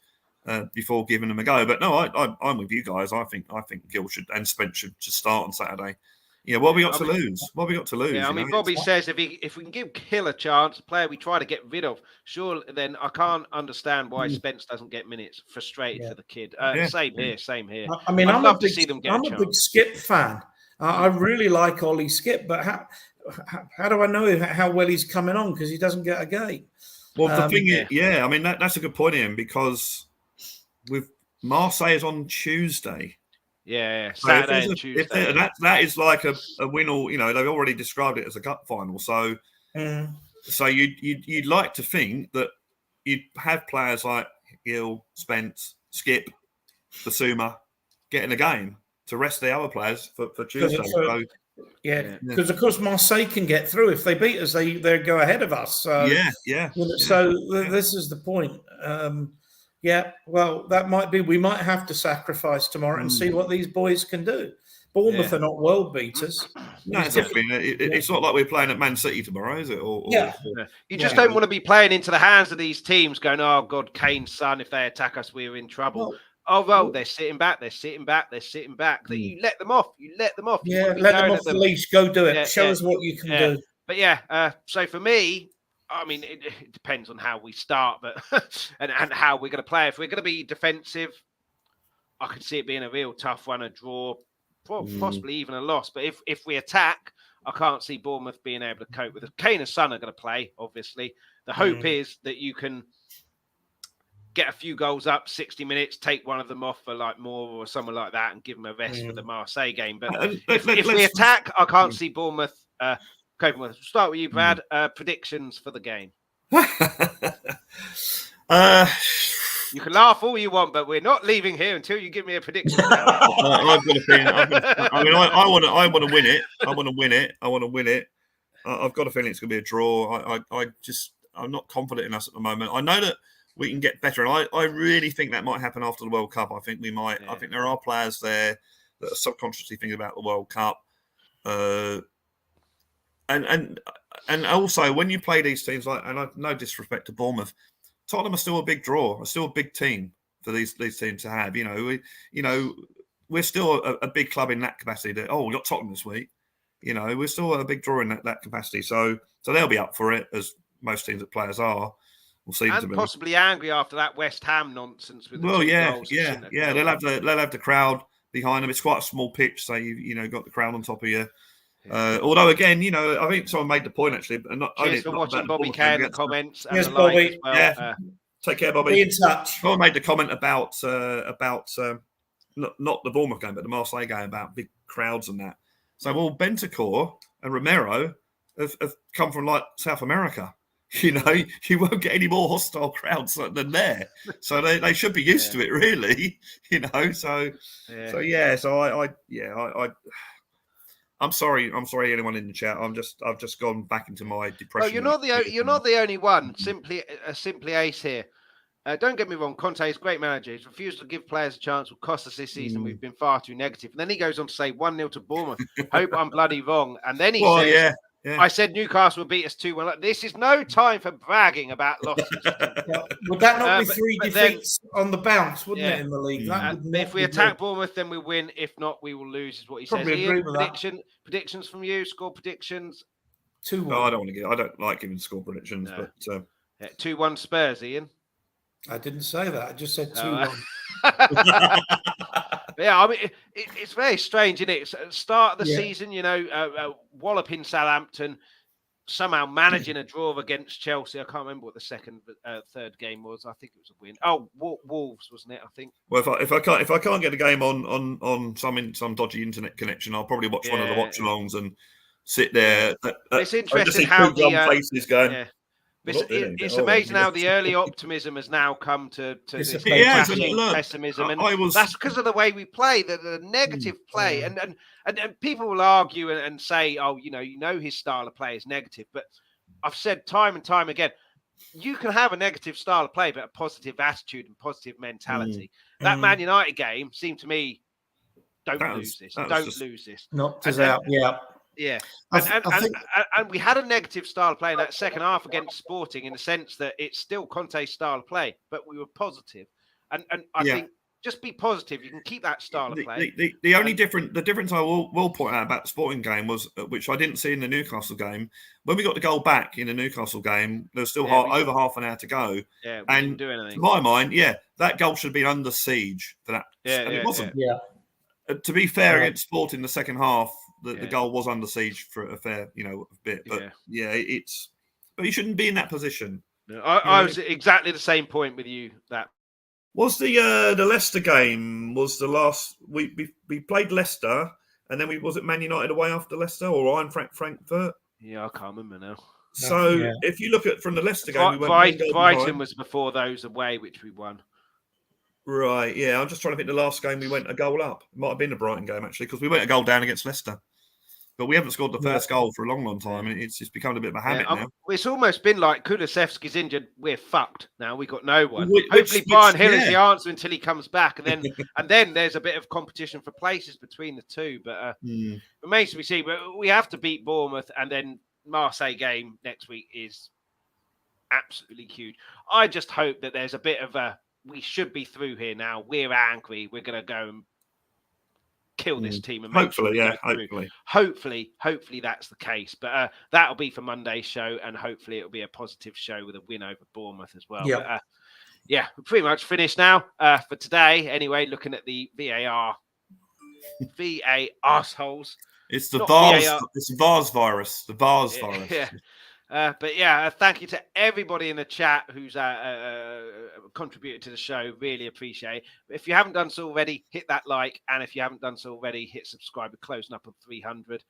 before giving them a go. But no, I'm with you guys. I think Gill and Spence should start on Saturday. What have we got to lose? What have we got to lose? Bobby says if we can give Gill a chance, a player we try to get rid of, sure, then I can't understand why Spence doesn't get minutes. Frustrated for the kid. Same here. I mean, I'm love to see them get I'm a big Skip fan. I really like Ollie Skip, but how do I know how well he's coming on? Because he doesn't get a game. Well, the thing is, that's a good point, Ian, because with Marseille is on Tuesday. Saturday and Tuesday. That is like a win or they've already described it as a cup final. So so you'd like to think that you'd have players like Gill, Spence, Skip, Basuma getting a game to rest the other players for Tuesday. Because of course Marseille can get through if they beat us. They go ahead of us. So this is the point. Well, that might be. We might have to sacrifice tomorrow and see what these boys can do. Bournemouth are not world beaters. No, exactly. It's not like we're playing at Man City tomorrow, is it? You just don't want to be playing into the hands of these teams going, oh, God, Kane's son, if they attack us, we're in trouble. They're sitting back. You let them off. Let them off the leash. Go do it. Show us what you can do. But so for me, I mean, it depends on how we start, but and how we're going to play. If we're going to be defensive, I could see it being a real tough one, a draw, possibly even a loss. But if we attack, I can't see Bournemouth being able to cope with it. Kane and Son are going to play, obviously. The hope is that you can get a few goals up, 60 minutes, take one of them off for like Moore or someone like that and give them a rest for the Marseille game. But if we attack, I can't see Bournemouth coping with it. Start with you, Brad. Predictions for the game. You can laugh all you want, but we're not leaving here until you give me a prediction. I've got a feeling. I want to win it. I want to win it. I've got a feeling it's going to be a draw. I'm not confident in us at the moment. I know that we can get better, and I really think that might happen after the World Cup. I think we might. I think there are players there that are subconsciously thinking about the World Cup. And also when you play these teams, like, and I've no disrespect to Bournemouth, Tottenham are still a big draw, still a big team for these teams to have. We're still a big club in that capacity. We got Tottenham this week. We're still a big draw in that capacity. So they'll be up for it, as most teams that players are. We'll see. And possibly angry after that West Ham nonsense with the goals. They'll have the crowd behind them. It's quite a small pitch, so you've got the crowd on top of you. Although again, I think someone made the point actually. Cheers for watching Bobby K in the comments. Yes, Bobby. Well. Yeah. Take care, Bobby. Be in touch. Someone made the comment about not the Bournemouth game, but the Marseille game, about big crowds and that. So, Bentancur and Romero have come from like South America. You know, you won't get any more hostile crowds than there. So they should be used to it, really. You know, so I'm sorry. I'm sorry, anyone in the chat. I've just gone back into my depression. Well, you're not the only one. Simply Ace here. Don't get me wrong. Conte is a great manager. His refusal to give players a chance will cost us this season. We've been far too negative. And then he goes on to say 1-0 to Bournemouth. Hope I'm bloody wrong. And then he says, I said Newcastle will beat us 2-1. This is no time for bragging about losses. Would that not be three defeats on the bounce, wouldn't it, in the league? If we attack Bournemouth, then we win. If not, we will lose, is what he says. Ian, predictions from you, score predictions? 2-1. No, I don't like giving score predictions, but 2-1 Spurs, Ian. I didn't say that. I just said 2-1. I mean, it's very strange, isn't it? It's at the start of the season, you know, walloping Southampton, somehow managing a draw against Chelsea. I can't remember what the third game was. I think it was a win. Oh, Wolves, wasn't it? I think. Well, if I can't get a game on some dodgy internet connection, I'll probably watch one of the watch-alongs and sit there. It's interesting how the faces going. Yeah. It's amazing how the early optimism has now come to this pessimism, and that's because of the way we play, the negative play, and people will argue and say, oh, you know his style of play is negative, but I've said time and time again, you can have a negative style of play, but a positive attitude and positive mentality. That Man United game seemed to me, don't lose this. Knocked us out, Yeah, and we had a negative style of play in that second half against Sporting, in the sense that it's still Conte's style of play, but we were positive. And I think just be positive. You can keep that style of play. The only difference I will point out about the Sporting game was, which I didn't see in the Newcastle game, when we got the goal back in the Newcastle game, there was still over half an hour to go. Yeah, we didn't do anything. To my mind, that goal should have been under siege for that. And it wasn't. To be fair, against Sporting, the second half, the goal was under siege for a fair, bit. But but you shouldn't be in that position. No, I was exactly the same point with you. That was the Leicester game. Was the last we played Leicester, and then was it Man United away after Leicester or Frankfurt? Yeah, I can't remember now. So if you look at from the Leicester game, Brighton was before those away, which we won. Right, I'm just trying to think. The last game we went a goal up. It might have been the Brighton game actually, because we went a goal down against Leicester, but we haven't scored the first goal for a long time, and it's just become a bit of a habit now. It's almost been like Kulusevski's injured. We're fucked now. We got no one. Hopefully, Brian Hill is the answer until he comes back, and then there's a bit of competition for places between the two. But remains to be seen. But we have to beat Bournemouth, and then Marseille game next week is absolutely huge. I just hope that there's a bit of a. We should be through here now. We're angry. We're going to go and kill this team. And hopefully that's the case. But that'll be for Monday's show, and hopefully it'll be a positive show with a win over Bournemouth as well. Yeah, we're pretty much finished now for today. Anyway, looking at the VARseholes. It's the VARs. It's the VARs virus. The VARs virus. But thank you to everybody in the chat who's contributed to the show. Really appreciate it. If you haven't done so already, hit that like. And if you haven't done so already, hit subscribe. We're closing up on 300.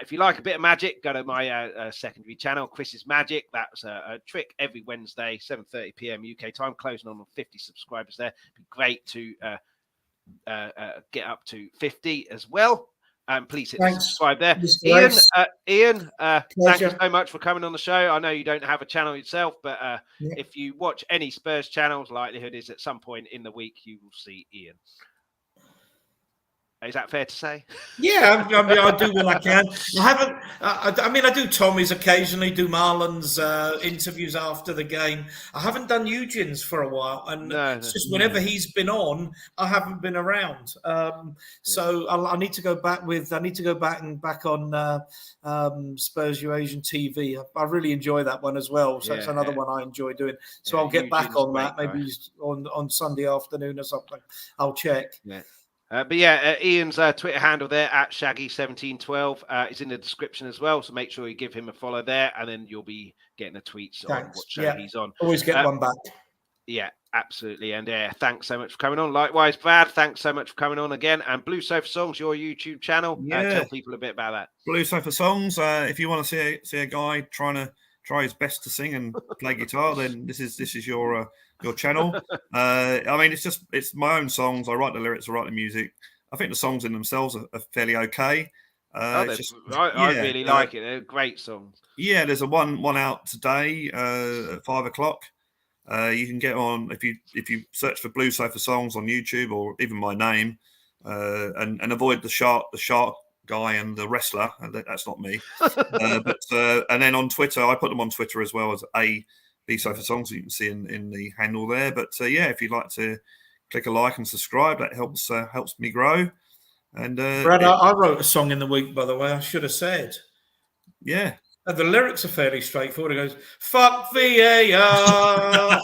If you like a bit of magic, go to my secondary channel, Chris's Magic. That's a trick every Wednesday, 7:30 p.m. UK time, closing on 50 subscribers there. It'd be great to get up to 50 as well. Please hit subscribe there. Ian, thank you so much for coming on the show. I know you don't have a channel yourself, but if you watch any Spurs channels, likelihood is at some point in the week you will see Ian. Is that fair to say? Yeah, I mean, I do when I can. I haven't. I do Tommy's occasionally, do Marlon's interviews after the game. I haven't done Eugene's for a while, and it's just whenever he's been on, I haven't been around. So I need to go back with. I need to go back on Spurs Eurasian TV. I really enjoy that one as well. So it's another one I enjoy doing. So I'll get back on that maybe on Sunday afternoon or something. I'll check. Yeah. Ian's Twitter handle there at Shaggy1712 is in the description as well. So make sure you give him a follow there, and then you'll be getting the tweets on what show he's on. Always get one back. Yeah, absolutely. And thanks so much for coming on. Likewise, Brad, thanks so much for coming on again. And Blue Sofa Songs, your YouTube channel. Tell people a bit about that. Blue Sofa Songs. If you want to see a guy trying to try his best to sing and play guitar, then this is your channel. I mean, it's my own songs. I write the lyrics, I write the music. I think the songs in themselves are fairly okay. I really like it. They're great songs. Yeah, there's a one out today at 5:00. You can get on if you search for Blue Sofa Songs on YouTube or even my name, and avoid the shark guy and the wrestler. That's not me. And then on Twitter, I put them on Twitter as well as Blue Sofa Songs. You can see in the handle there. But if you'd like to click a like and subscribe, that helps me grow. And Brad, I wrote a song in the week, by the way. I should have said. Yeah. The lyrics are fairly straightforward. It goes, "Fuck VAR."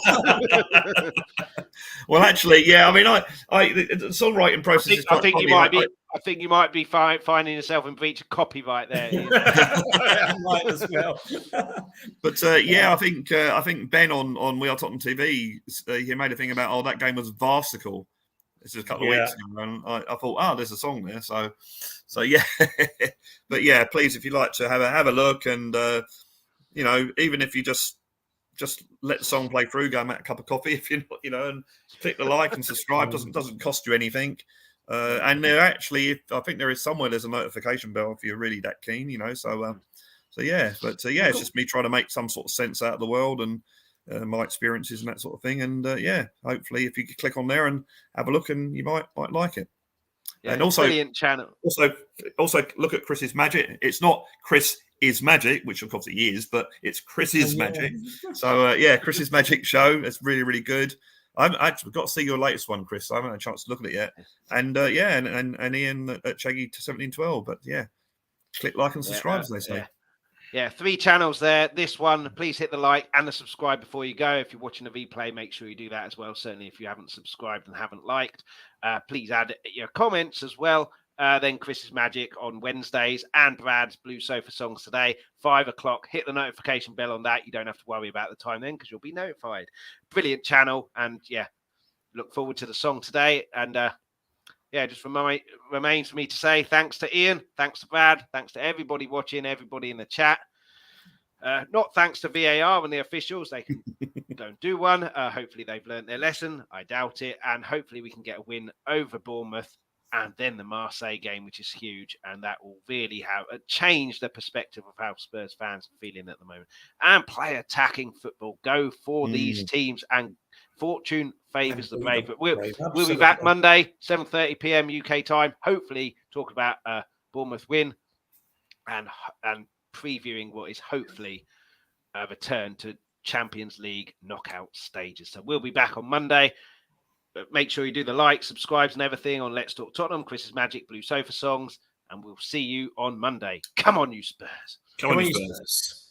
Well, actually, yeah. I mean, the songwriting process. I think you might be finding yourself in breach of copyright there. Might as well. But I think Ben on We Are Tottenham TV, he made a thing about that game was VARsicle. This is a couple of weeks ago, and I thought, there's a song there. So yeah. But yeah, please, if you'd like to have a look, and even if you just let the song play through, go and make a cup of coffee, if you're not, and click the like and subscribe. doesn't cost you anything. And there actually, I think there is somewhere there's a notification bell if you're really that keen, So yeah, but it's just me trying to make some sort of sense out of the world and my experiences and that sort of thing. And hopefully, if you could click on there and have a look, and you might like it. Yeah, and also, brilliant channel. Also look at Chris's Magic. It's not Chris is Magic, which of course he is, but it's Chris's Magic. So Chris's Magic show. It's really, really good. I've actually got to see your latest one, Chris. I haven't had a chance to look at it yet. And and Ian at Shaggy to 1712. But click like and subscribe, as they say. Yeah, 3 channels there. This one, please hit the like and the subscribe before you go. If you're watching a replay, make sure you do that as well. Certainly, if you haven't subscribed and haven't liked, please add your comments as well. Then Chris's Magic on Wednesdays and Brad's Blue Sofa Songs today, 5:00. Hit the notification bell on that. You don't have to worry about the time then, because you'll be notified. Brilliant channel, and look forward to the song today. And just remains for me to say thanks to Ian, thanks to Brad, thanks to everybody watching, everybody in the chat. Not thanks to VAR and the officials. They can go and do one. Hopefully they've learned their lesson. I doubt it. And hopefully we can get a win over Bournemouth and then the Marseille game, which is huge. And that will really have changed the perspective of how Spurs fans are feeling at the moment. And play attacking football. Go for these teams, and fortune favours the brave. But we'll be back Monday, 7:30 p.m. UK time. Hopefully talk about Bournemouth win and previewing what is hopefully a return to Champions League knockout stages. So we'll be back on Monday. But make sure you do the like, subscribes and everything on Let's Talk Tottenham, Chris's Magic, Blue Sofa Songs, and we'll see you on Monday. Come on, you Spurs. Come on, you Spurs.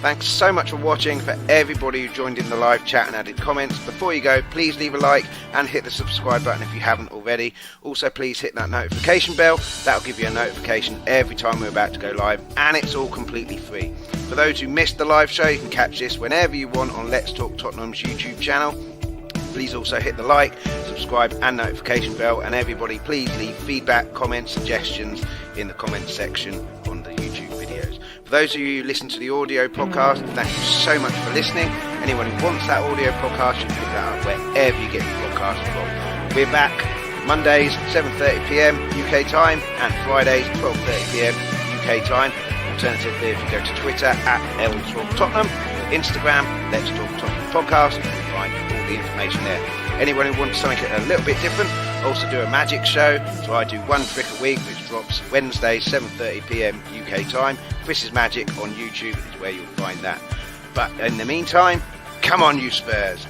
Thanks so much for watching. For everybody who joined in the live chat and added comments, before you go, please leave a like and hit the subscribe button if you haven't already. Also, please hit that notification bell. That'll give you a notification every time we're about to go live, and it's all completely free. For those who missed the live show, you can catch this whenever you want on Let's Talk Tottenham's YouTube channel. Please also hit the like, subscribe and notification bell, and everybody please leave feedback, comments, suggestions in the comments section on the YouTube videos. For those of you who listen to the audio podcast, thank you so much for listening. Anyone who wants that audio podcast should pick that up wherever you get your podcast from. We're back Mondays 7:30 p.m. UK time and Fridays 12:30 p.m. UK time. Alternatively, if you go to Twitter @LTalkTottenham, Instagram Let's Talk Tottenham Podcast, you can find all the information there. Anyone who wants something a little bit different, also do a magic show. So I do one trick a week, which drops Wednesday 7:30 p.m. UK time. Chris's Magic on YouTube is where you'll find that. But in the meantime, come on, you Spurs.